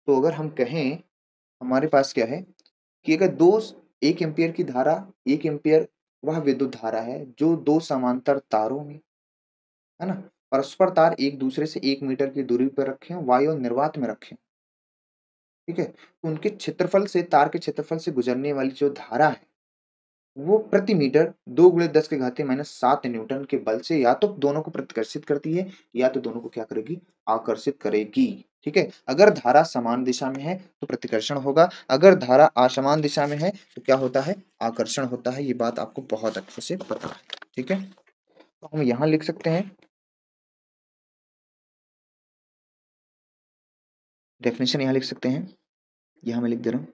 तो अगर हम कहें, हमारे पास क्या है कि अगर 1 एम्पियर की धारा, 1 एम्पियर वह विद्युत धारा है जो 2 समांतर तारों में, है ना, परस्पर तार एक दूसरे से 1 मीटर की दूरी पर रखे हों, वायु और निर्वात में रखे हों, ठीक है, तो उनके क्षेत्रफल से, तार के क्षेत्रफल से गुजरने वाली जो धारा है वो प्रति मीटर 2 × 10⁻⁻7 न्यूटन के बल से या तो दोनों को प्रतिकर्षित करती है या तो दोनों को क्या करेगी, आकर्षित करेगी। ठीक है, अगर धारा समान दिशा में है तो प्रतिकर्षण होगा, अगर धारा असमान दिशा में है तो क्या होता है, आकर्षण होता है। ये बात आपको बहुत अच्छे से पता है। ठीक है, तो हम यहाँ लिख सकते हैं, डेफिनेशन यहाँ लिख सकते हैं, यहाँ मैं लिख दे रहा हूँ।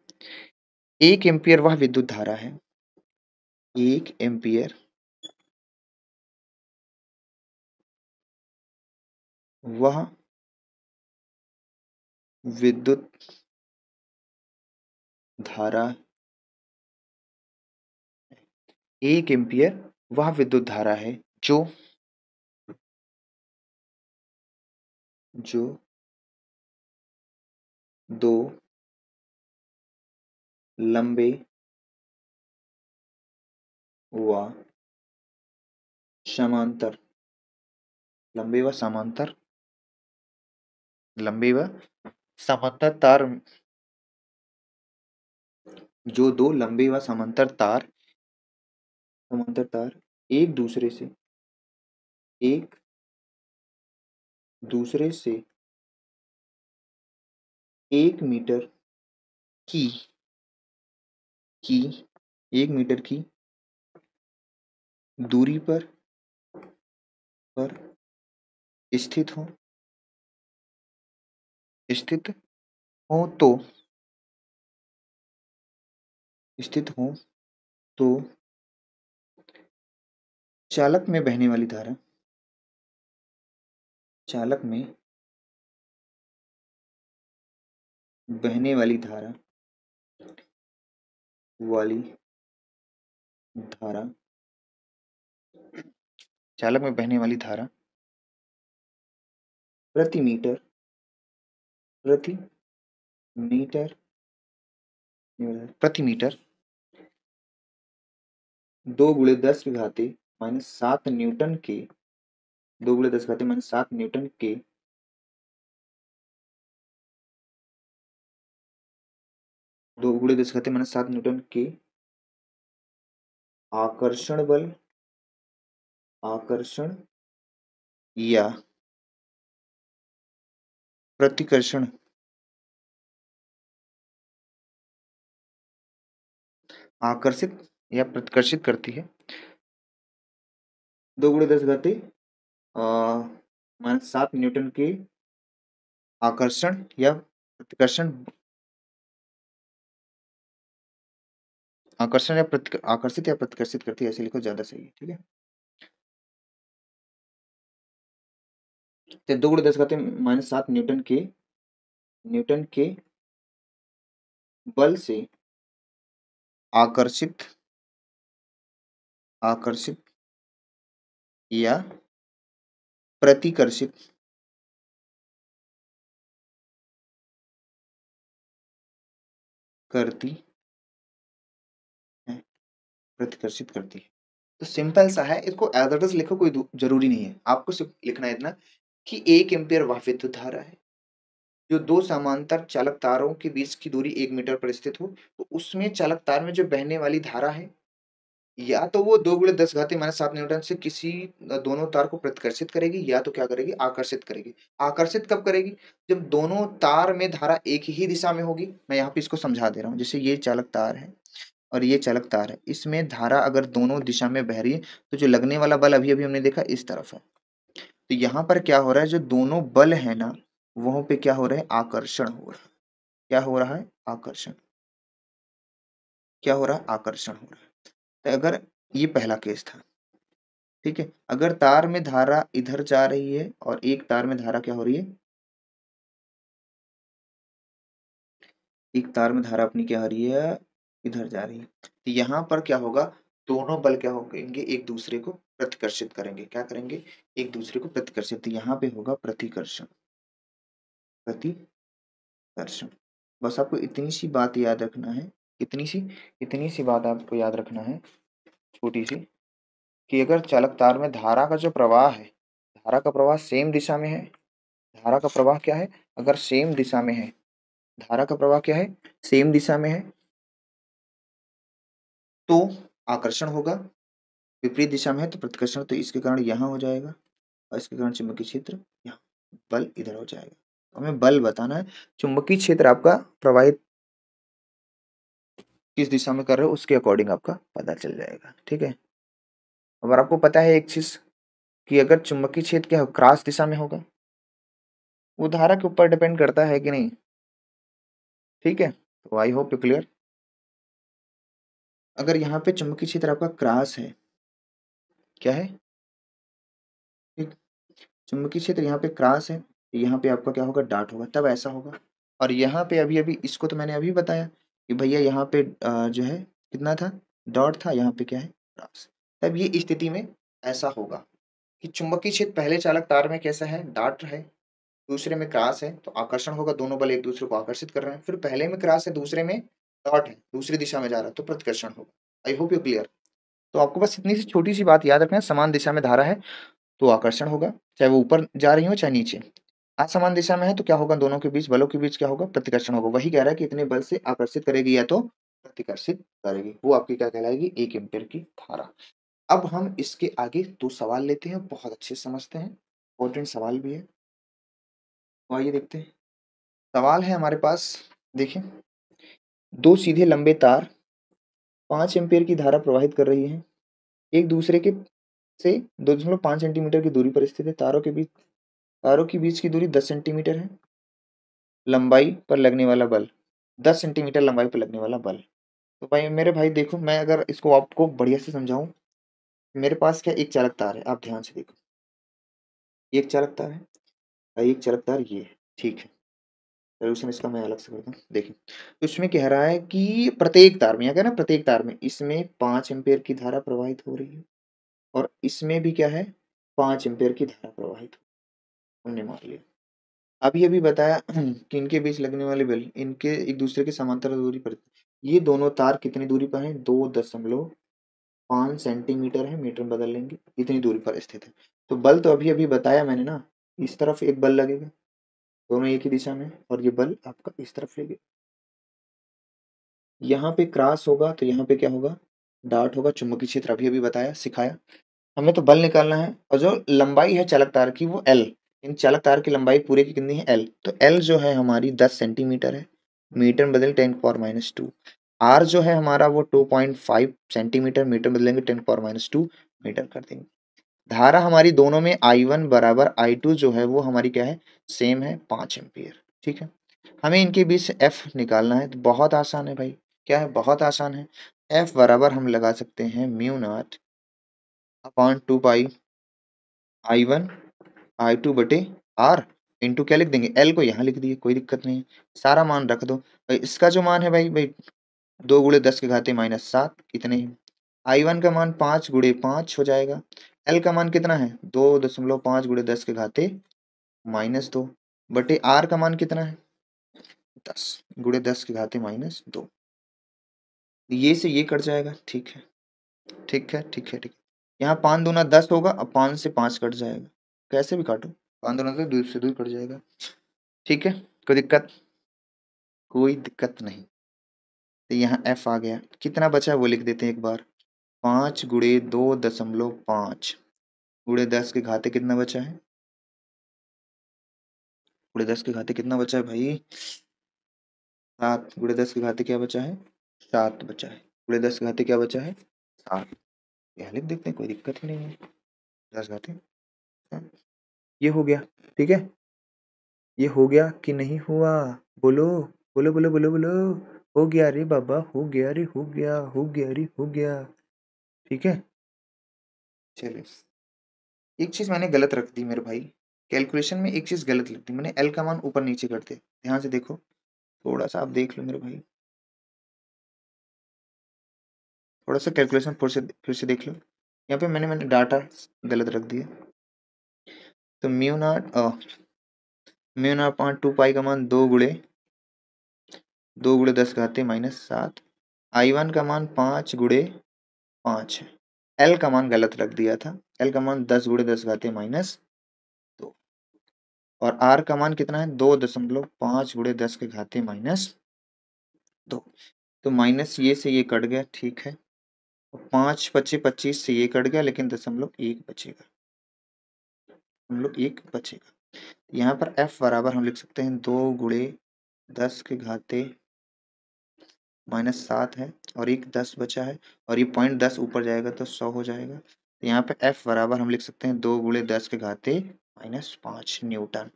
1 एम्पियर वह विद्युत धारा है, 1 एम्पियर वह विद्युत धारा, 1 एम्पियर वह विद्युत धारा है जो जो 2 लंबे व समांतर, लंबे व समांतर, लंबे व समांतर तार, जो 2 लंबे व समांतर तार एक दूसरे से 1 मीटर की की 1 मीटर की दूरी पर स्थित हो, स्थित हो तो स्थित हो तो चालक में बहने वाली धारा, चालक में बहने वाली धारा वाली धारा, चालक में बहने वाली धारा प्रति मीटर, प्रति मीटर प्रति मीटर 2 × 10⁻⁻7 न्यूटन के, 2 × 10⁻⁷ न्यूटन के 2 × 10⁻⁷ न्यूटन के आकर्षण बल, आकर्षण या प्रतिकर्षण, आकर्षित या प्रतिकर्षित करती है। 2 × 10⁻⁷ न्यूटन के आकर्षण या प्रतिकर्षण, आकर्षित या प्रतिकर्षित करती है, ऐसे लिखो ज्यादा सही है। ठीक है, तो 2 × 10⁻⁷ न्यूटन के बल से आकर्षित या प्रतिकर्षित करती है, प्रतिकर्षित करती है। तो सिंपल सा है, इसको एज इट इज लिखो, कोई जरूरी नहीं है, आपको सिर्फ लिखना है इतना कि 1 एम्पियर वह विद्युत धारा है जो 2 समांतर चालक तारों के बीच की दूरी 1 मीटर पर स्थित हो, तो उसमें चालक तार में जो बहने वाली धारा है या तो वो 2 × 10⁻⁷ न्यूटन से किसी दोनों तार को प्रतिकर्षित करेगी या तो क्या करेगी, आकर्षित करेगी। आकर्षित कब करेगी, जब दोनों तार में धारा एक ही दिशा में होगी। मैं यहाँ पे इसको समझा दे रहा हूँ, जैसे ये चालक तार है और ये चालक तार है, इसमें धारा अगर दोनों दिशा में बह रही है तो जो लगने वाला बल अभी अभी हमने देखा इस तरफ है, तो यहाँ पर क्या हो रहा है, जो दोनों बल है ना, वहां पे क्या हो रहा है, आकर्षण हो रहा है। क्या हो रहा है, आकर्षण। क्या हो रहा है, आकर्षण हो रहा है। तो अगर ये पहला केस था, ठीक है, अगर तार में धारा इधर जा रही है और एक तार में धारा क्या हो रही है, एक तार में धारा अपनी क्या हो रही है, इधर जा रही है, तो यहाँ पर क्या होगा, दोनों बल क्या होंगे, एक दूसरे को प्रतिकर्षित करेंगे। क्या करेंगे, एक दूसरे को प्रतिकर्षित। तो यहाँ पे होगा प्रतिकर्षण, प्रतिकर्षण। बस आपको इतनी सी बात याद रखना है, इतनी सी बात आपको याद रखना है, छोटी सी, कि अगर चालक तार में धारा का जो प्रवाह है, धारा का प्रवाह सेम दिशा में है, धारा का प्रवाह क्या है, अगर सेम दिशा में है, धारा का प्रवाह क्या है, सेम दिशा में है, तो आकर्षण होगा। विपरीत दिशा में है तो प्रतिकर्षण। तो इसके कारण यहाँ हो जाएगा और इसके कारण चुंबकीय क्षेत्र यहाँ, बल इधर हो जाएगा। हमें बल बताना है, चुंबकीय क्षेत्र आपका प्रवाहित किस दिशा में कर रहे हो उसके अकॉर्डिंग आपका पता चल जाएगा। ठीक है, अगर आपको पता है एक चीज, कि अगर चुंबकीय क्षेत्र क्या क्रॉस दिशा में होगा, वो धारा के ऊपर डिपेंड करता है कि नहीं। ठीक है, तो आई होप यू क्लियर। अगर यहाँ पे चुंबकीय क्षेत्र आपका क्रॉस है, क्या है, ठीक, चुंबकीय क्षेत्र यहाँ पे क्रॉस है, यहाँ पे आपका क्या होगा, डॉट होगा, तब ऐसा होगा। और यहाँ पे अभी अभी इसको तो मैंने अभी बताया कि भैया यहाँ पे जो है कितना था, डॉट था, यहाँ पे क्या है, क्रॉस। तब ये स्थिति में ऐसा होगा कि चुंबकीय क्षेत्र पहले चालक तार में कैसा है, डॉट है, दूसरे में क्रॉस है, तो आकर्षण होगा, दोनों बल एक दूसरे को आकर्षित कर रहे हैं। फिर पहले में क्रॉस है, दूसरे में डॉट है, दूसरी दिशा में जा रहा है, तो प्रतिकर्षण होगा। I hope you clear. तो आपको बस इतनी सी छोटी सी बात याद रखना है, समान दिशा में धारा है तो आकर्षण होगा, चाहे वो ऊपर जा रही हो चाहे नीचे। असमान दिशा में है तो क्या होगा, दोनों के बीच, बलों के बीच क्या होगा, प्रतिकर्षण होगा। वही कह रहा है कि इतने बल से आकर्षित करेगी या तो प्रतिकर्षित करेगी, वो आपकी क्या कहलाएगी, 1 एम्पीयर की धारा। अब हम इसके आगे 2 सवाल लेते हैं, बहुत अच्छे से समझते हैं, इंपॉर्टेंट सवाल भी है। तो आइए देखते हैं, सवाल है हमारे पास। देखिए, दो सीधे लंबे तार 5 एम्पीयर की धारा प्रवाहित कर रही है, एक दूसरे के से 2.5 सेंटीमीटर की दूरी पर स्थित है। तारों के बीच की दूरी 10 सेंटीमीटर है। लंबाई पर लगने वाला बल, 10 सेंटीमीटर लंबाई पर लगने वाला बल। तो भाई मेरे भाई देखो, मैं अगर इसको आपको बढ़िया से समझाऊं, मेरे पास क्या एक चालक तार है, आप ध्यान से देखो, ये एक चालक तार है और एक चालक तार ये है, ठीक है। सोल्यूशन इसका मैं अलग से करता हूँ। देखिए, तो इसमें कह रहा है कि प्रत्येक तार में, यहाँ क्या है ना, प्रत्येक तार में इसमें 5 एम्पीयर की धारा प्रवाहित हो रही है और इसमें भी क्या है, 5 एम्पीयर की धारा प्रवाहित हमने मान लिया। अभी अभी बताया कि इनके बीच लगने वाले बल, इनके एक दूसरे के समांतर दूरी पर, ये दोनों तार कितनी दूरी पर हैं, 2.5 सेंटीमीटर है, मीटर में बदल लेंगे, इतनी दूरी पर स्थित है। तो बल तो अभी अभी बताया मैंने ना, इस तरफ एक बल लगेगा, दोनों एक ही दिशा में, और ये बल आपका इस तरफ लगेगा। यहाँ पे क्रॉस होगा तो यहाँ पे क्या होगा, डॉट होगा। चुंबकीय क्षेत्र अभी अभी बताया, सिखाया। हमें तो बल निकालना है, और जो लंबाई है चालक तार की वो एल, इन चालक तार की लंबाई पूरे की कितनी है, एल। तो एल जो है हमारी 10 सेंटीमीटर है, मीटर में बदलेंगे 10⁻²। आर जो है हमारा वो 2.5 सेंटीमीटर, मीटर में बदलेंगे 10⁻², मीटर कर देंगे। धारा हमारी दोनों में I1 बराबर I2 जो है वो हमारी क्या है, सेम है, 5 एम्पियर। ठीक है, हमें इनके बीच से एफ निकालना है, तो बहुत आसान है भाई, क्या है, बहुत आसान है। एफ बराबर हम लगा सकते हैं μ0/2 पाई I1 I2 बटे आर, इंटू क्या लिख देंगे, एल को यहाँ लिख दिए, कोई दिक्कत नहीं है, सारा मान रख दो भाई। इसका जो मान है भाई भाई 2 × 10⁻⁷ कितने हैं, I1 का मान 5 × 5 हो जाएगा, एल का मान कितना है 2.5 × 10⁻² बटे आर का मान कितना है 10 × 10⁻²। ये से ये कट जाएगा, ठीक है, ठीक है, ठीक है, ठीक है। यहाँ 5 दूना 10 होगा, अब 5 से 5 कट जाएगा, कैसे भी काटो, 5 दूना तो दूर से दूर कट जाएगा। ठीक है, कोई दिक्कत, कोई दिक्कत नहीं। तो यहाँ एफ आ गया, कितना बचा है वो लिख देते हैं एक बार, 5 × 2.5 गुणे 10 के घाते कितना बचा है, गुणे 10 के घाते कितना बचा है भाई, 7, गुणे 10 के घाते क्या बचा है, 7 बचा है, गुणे 10 के घाते क्या बचा है, 7। यहाँ लिख देते हैं, कोई दिक्कत ही नहीं है, 10 घाते। ये हो गया, ठीक है। ये हो गया कि नहीं हुआ? बोलो, बोलो, बोलो, बोलो, बोलो। हो गया रे बाबा, हो गया रे, हो गया, हो गया रे, हो गया। ठीक है, चलिए। एक चीज मैंने गलत रख दी मेरे भाई, कैलकुलेशन में एक चीज गलत लिख दी मैंने, एल का मान ऊपर नीचे कर दिया। ध्यान से देखो, थोड़ा सा आप देख लो मेरे भाई, थोड़ा सा कैलकुलेशन फिर से देख लो। यहाँ पे मैंने मैंने डाटा गलत रख दिया। तो म्यू नॉट अपॉन 2 पाई का मान 2 गुणे 10 घाते -7। I1 का मान 5 गुणे 5 है। एल का मान गलत रख दिया था, एल का मान 10 गुणे 10 घाते -2। और आर का मान कितना है, 2.5 गुणे 10 के घाते -2। तो माइनस ये से ये कट गया, ठीक है। 5 × 25 = 25 से ये कट गया, लेकिन दशमलव 1 बचेगा, दशमलव 1 बचेगा। यहाँ पर एफ बराबर हम लिख सकते हैं 2 × 10 के घाते -7 है, और एक 10 बचा है, और ये पॉइंट 10 ऊपर जाएगा तो 100 हो जाएगा। तो यहाँ पे एफ बराबर हम लिख सकते हैं 2 × 10 के घाते -5 न्यूटन।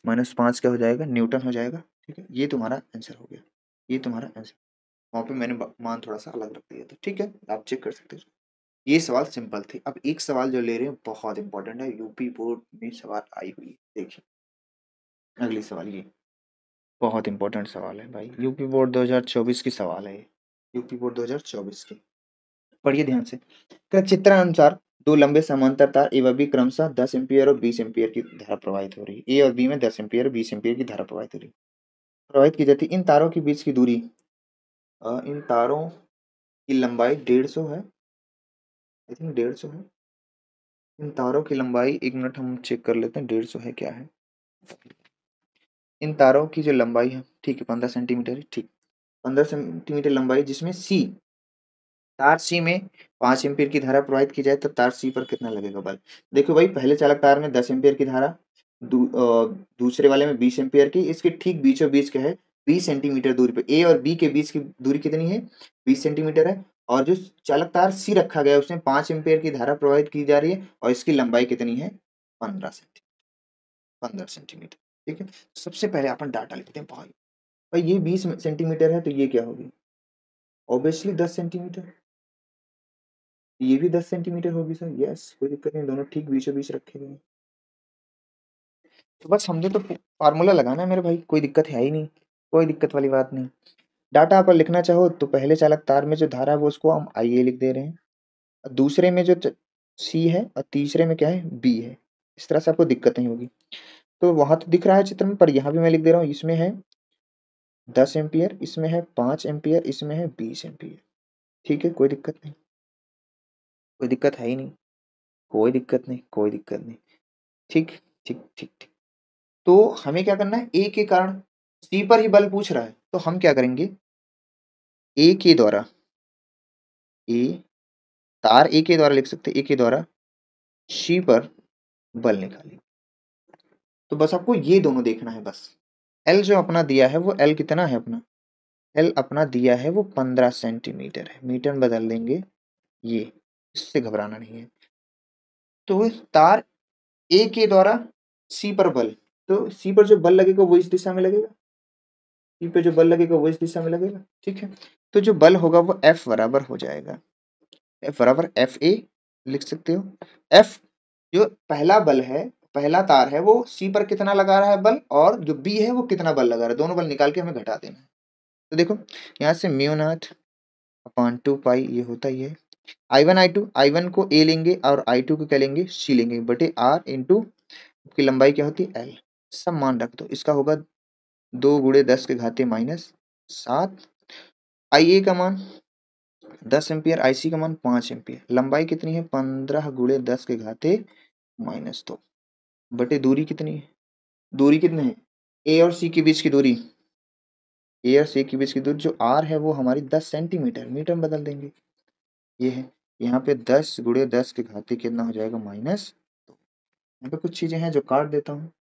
-5 क्या हो जाएगा, न्यूटन हो जाएगा। ठीक है, ये तुम्हारा आंसर हो गया, ये तुम्हारा आंसर। वहाँ पे मैंने मान थोड़ा सा अलग रख दिया था, ठीक है, आप चेक कर सकते हो। ये सवाल सिंपल थे। अब एक सवाल जो ले रहे हैं बहुत इंपॉर्टेंट है, यूपी बोर्ड में सवाल आई हुई है। देखिए अगली सवाल, ये बहुत इंपॉर्टेंट सवाल है भाई, यूपी बोर्ड 2024 की सवाल है ये, यूपी बोर्ड 2024 की। पढ़िए ध्यान से। क्या चित्रानुसार दो लंबे समांतर तार ए व बी क्रमशः 10 एम्पीयर और 20 एम्पीयर की धारा प्रवाहित हो रही है। ए और बी में 10 एम्पीयर और 20 एम्पीयर की धारा प्रवाहित हो रही है, प्रवाहित की जाती है। इन तारों के बीच की दूरी, इन तारों की लंबाई 150 है, आई थिंक 150 है। इन तारों की लंबाई, एक मिनट हम चेक कर लेते हैं 150 है क्या है। इन तारों की जो लंबाई है, ठीक है, 15 सेंटीमीटर है, ठीक, 15 सेंटीमीटर लंबाई, जिसमें सी, तार सी में 5 एम्पीयर की धारा प्रवाहित की जाए तो तार सी पर कितना लगेगा बल। देखो भाई, पहले चालक तार में 10 एम्पीयर की धारा, दूसरे वाले में 20 एम्पीयर की, इसके ठीक बीचों बीच क्या है, 20 सेंटीमीटर दूरी पे ए और बी के बीच की दूरी कितनी है, 20 सेंटीमीटर है। और जो चालक तार सी रखा गया है उसमें 5 एम्पीयर की धारा प्रवाहित की जा रही है, और इसकी लंबाई कितनी है, 15 सेंटीमीटर। ठीक है, सबसे पहले अपन डाटा लिखते हैं भाई। भाई ये 20 सेंटीमीटर है तो ये क्या होगी, ऑब्वियसली 10 सेंटीमीटर। ये भी 10 सेंटीमीटर होगी सर, यस, कोई दिक्कत नहीं, दोनों ठीक बीचों बीच रखे गए हैं। तो बस हमने तो फार्मूला लगाना है मेरे भाई, कोई दिक्कत है ही नहीं, कोई दिक्कत वाली बात नहीं। डाटा आप लिखना चाहो तो पहले चालक तार में जो धारा है वो उसको हम आई ए लिख दे रहे हैं, और दूसरे में जो सी है, और तीसरे में क्या है, बी है। इस तरह से आपको दिक्कत नहीं होगी। तो वहां तो दिख रहा है चित्र में, पर यहाँ भी मैं लिख दे रहा हूँ, इसमें है 10 एम्पियर, इसमें है 5 एम्पियर, इसमें है 20 एम्पियर। ठीक है, कोई दिक्कत नहीं, कोई दिक्कत है ही नहीं, कोई दिक्कत नहीं, कोई दिक्कत नहीं। ठीक, ठीक, ठीक, ठीक। तो हमें क्या करना है, ए के कारण सी पर ही बल पूछ रहा है, तो हम क्या करेंगे, ए के द्वारा, ए, तार ए के द्वारा लिख सकते हैं, ए के द्वारा सी पर बल निकालेंगे। तो बस आपको ये दोनों देखना है बस। एल जो अपना दिया है वो एल कितना है अपना, एल अपना दिया है वो 15 सेंटीमीटर है, मीटर में बदल देंगे ये, इससे घबराना नहीं है। तो तार ए के द्वारा सी पर बल, तो सी पर जो बल लगेगा वो इस दिशा में लगेगा, सी पे जो बल लगेगा वो इस दिशा में लगेगा। ठीक है, तो जो बल होगा वो एफ बराबर हो जाएगा, एफ बराबर एफ ए लिख सकते हो। एफ जो पहला बल है, पहला तार है, वो सी पर कितना लगा रहा है बल, और जो बी है वो कितना बल लगा रहा है, दोनों बल निकाल के हमें घटा देना है। तो देखो यहाँ से μ0/2 पाई, ये होता ही है। I1 I2, I1 को ए लेंगे और I2 को क्या लेंगे, सी लेंगे, बटे आर इंटू की लंबाई क्या होती है, एल। सब मान रख दो, इसका होगा 2 × 10 के घाते -7। आई ए का मान 10 एम्पियर, आई सी का मान 5 एम्पियर, लंबाई कितनी है, 15 × 10 के घाते -2, बटे दूरी कितनी है, दूरी कितनी है, ए और सी के बीच की दूरी, ए और सी के बीच की दूरी जो आर है वो हमारी 10 सेंटीमीटर, मीटर में बदल देंगे। ये है, यहाँ पे 10 × 10 के घाते कितना हो जाएगा, -2। यहाँ पे कुछ चीजें हैं जो काट देता हूँ,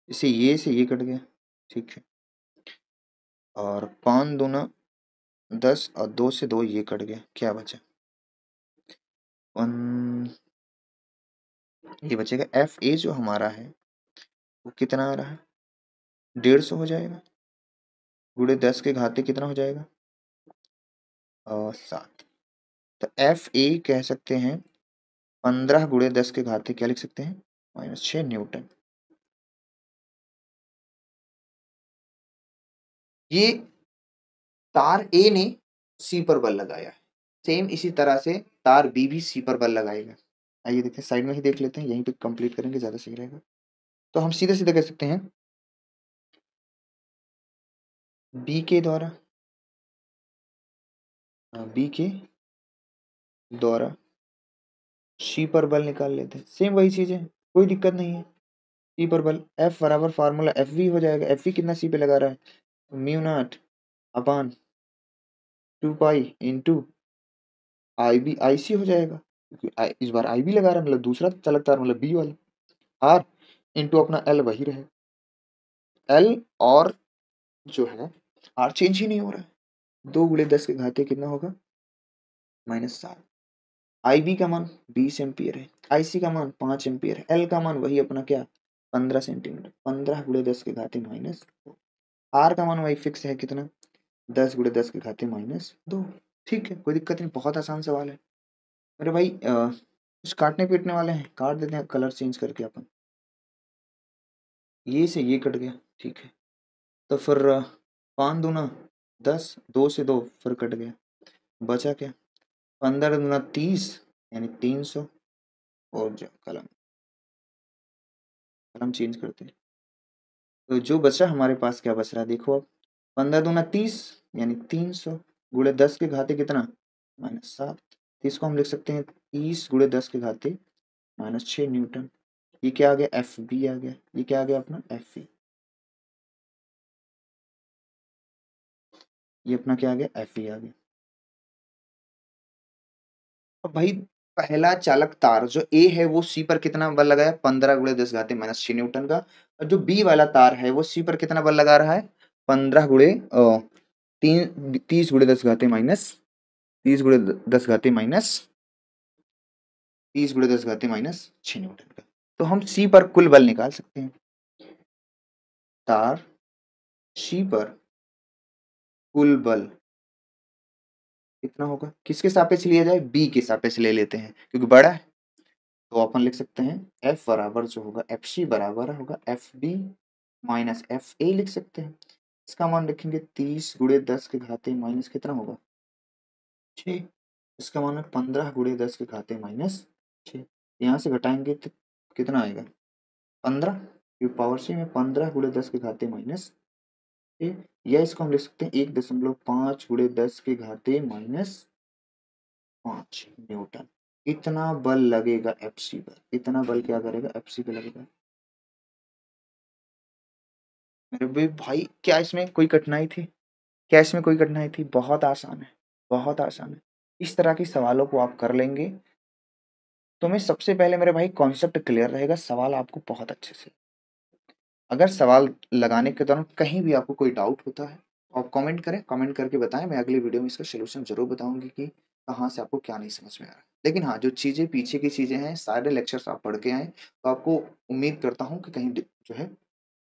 इसे ये से ये कट गया, ठीक है, और 5 दूना 10 और 2 से 2 ये कट गया, क्या बचा, 1 ये बचेगा एफ ए जो हमारा है वो कितना आ रहा है, 150 हो जाएगा, गुणे 10 के घाते कितना हो जाएगा, 7। तो एफ ए कह सकते हैं 15 गुणे 10 के घाते क्या लिख सकते हैं, -6 न्यूटन। ये तार ए ने सी पर बल लगाया है, सेम इसी तरह से तार बी भी सी पर बल लगाएगा। आइए देखते हैं, साइड में ही देख लेते हैं, यहीं पे कंप्लीट करेंगे, ज्यादा सही रहेगा। तो हम सीधे सीधे कह सकते हैं बी के द्वारा सी पर बल निकाल लेते हैं, सेम वही चीज है, कोई दिक्कत नहीं है। सी पर बल एफ बराबर फार्मूला एफ वी हो जाएगा, एफ वी कितना सी पे लगा रहा है, mu not upon 2 pi into I B I C हो जाएगा, क्योंकि इस बार आई बी लगा रहा है, मतलब दूसरा चालक तार मतलब बी वाला, आर इंटू अपना एल वही रहे, एल और जो है आर चेंज ही नहीं हो रहा है। 2 गुणे 10 के घाते कितना होगा, -7। आई बी का मान 20 एम्पियर है, आई सी का मान 5 एम्पियर है, एल का मान वही अपना क्या 15 सेंटीमीटर, 15 गुणे 10 के घाते -2। आर का मान वही फिक्स है कितना, 10 गुणे 10 के घाते -2। ठीक है, कोई दिक्कत नहीं, बहुत आसान सवाल है मेरे भाई। कुछ काटने पीटने वाले हैं, काट देते हैं कलर चेंज करके अपन, ये से ये कट गया, ठीक है। तो फिर 5 दूना 10, 2 से 2 फिर कट गया, बचा क्या, 15 दूना 30 यानी 300। और जो कलम कलम चेंज करते हैं, तो जो बचा हमारे पास क्या बच रहा है देखो अब, 15 दूना 30 यानी 300, गुणे 10 के घाते कितना -7। तो इसको हम लिख सकते हैं 30 गुणे 10 के घाते -6 न्यूटन। ये क्या आ गया, एफ बी आ गया, ये क्या आ गया अपना एफ ई, ये अपना क्या आ गया एफ ई आ गया। अब भाई पहला चालक तार जो ए है वो सी पर कितना बल लगाया, 15 गुणे 10 घाते -6 न्यूटन का, और जो बी वाला तार है वो सी पर कितना बल लगा रहा है, 15 गुणे 30 गुणे 10 घाते माइनस 30 गुणे 10 घाते -6 न्यूटन का। तो हम सी पर कुल बल निकाल सकते हैं, तार सी पर कुल बल कितना होगा, किसके सापेक्ष लिया जाए, बी के सापेक्ष ले लेते हैं क्योंकि बड़ा है। तो अपन लिख सकते हैं एफ बराबर जो होगा एफ सी बराबर होगा F B minus F A लिख सकते हैं। इसका मान लिखेंगे 30 गुणे 10 के घाते माइनस कितना होगा 6, इसका मान है 15 गुणे 10 के घाते -6। यहाँ से घटाएंगे तो कितना आएगा 15, क्योंकि पावर सी में 15 गुणे 10 के घाते -6, या इसको हम लिख सकते हैं 1.5 गुणे 10 के घाते -5 न्यूटन। इतना बल लगेगा एफ सी पर, इतना बल क्या करेगा एफ सी पे लगेगा। मेरे भाई क्या इसमें कोई कठिनाई थी, क्या इसमें कोई कठिनाई थी, बहुत आसान है, बहुत आसान है। इस तरह के सवालों को आप कर लेंगे तो मैं सबसे पहले मेरे भाई कॉन्सेप्ट क्लियर रहेगा, सवाल आपको बहुत अच्छे से। अगर सवाल लगाने के दौरान कहीं भी आपको कोई डाउट होता है आप कमेंट करें, कमेंट करके बताएं, मैं अगली वीडियो में इसका सलूशन जरूर बताऊंगी कि कहाँ से आपको क्या नहीं समझ में आ रहा है। लेकिन हाँ, जो चीज़ें पीछे की चीज़ें हैं सारे लेक्चर्स आप पढ़ के आए, तो आपको उम्मीद करता हूँ कि कहीं जो है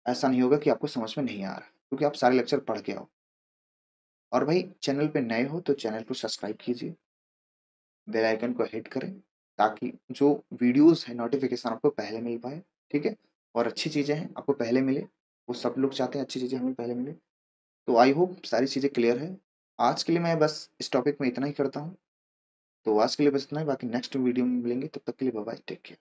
ऐसा नहीं होगा कि आपको समझ में नहीं आ रहा, क्योंकि आप सारे लेक्चर पढ़ के आओ। और भाई चैनल पे नए हो तो चैनल को सब्सक्राइब कीजिए, बेल आइकन को हिट करें, ताकि जो वीडियोस है नोटिफिकेशन आपको पहले मिल पाए, ठीक है। और अच्छी चीज़ें हैं आपको पहले मिले, वो सब लोग चाहते हैं अच्छी चीज़ें हमें पहले मिले। तो आई होप सारी चीज़ें क्लियर है। आज के लिए मैं बस इस टॉपिक में इतना ही करता हूँ। तो आज के लिए बस इतना ही, बाकी नेक्स्ट वीडियो में मिलेंगे, तब तक के लिए बाय बाय, टेक केयर।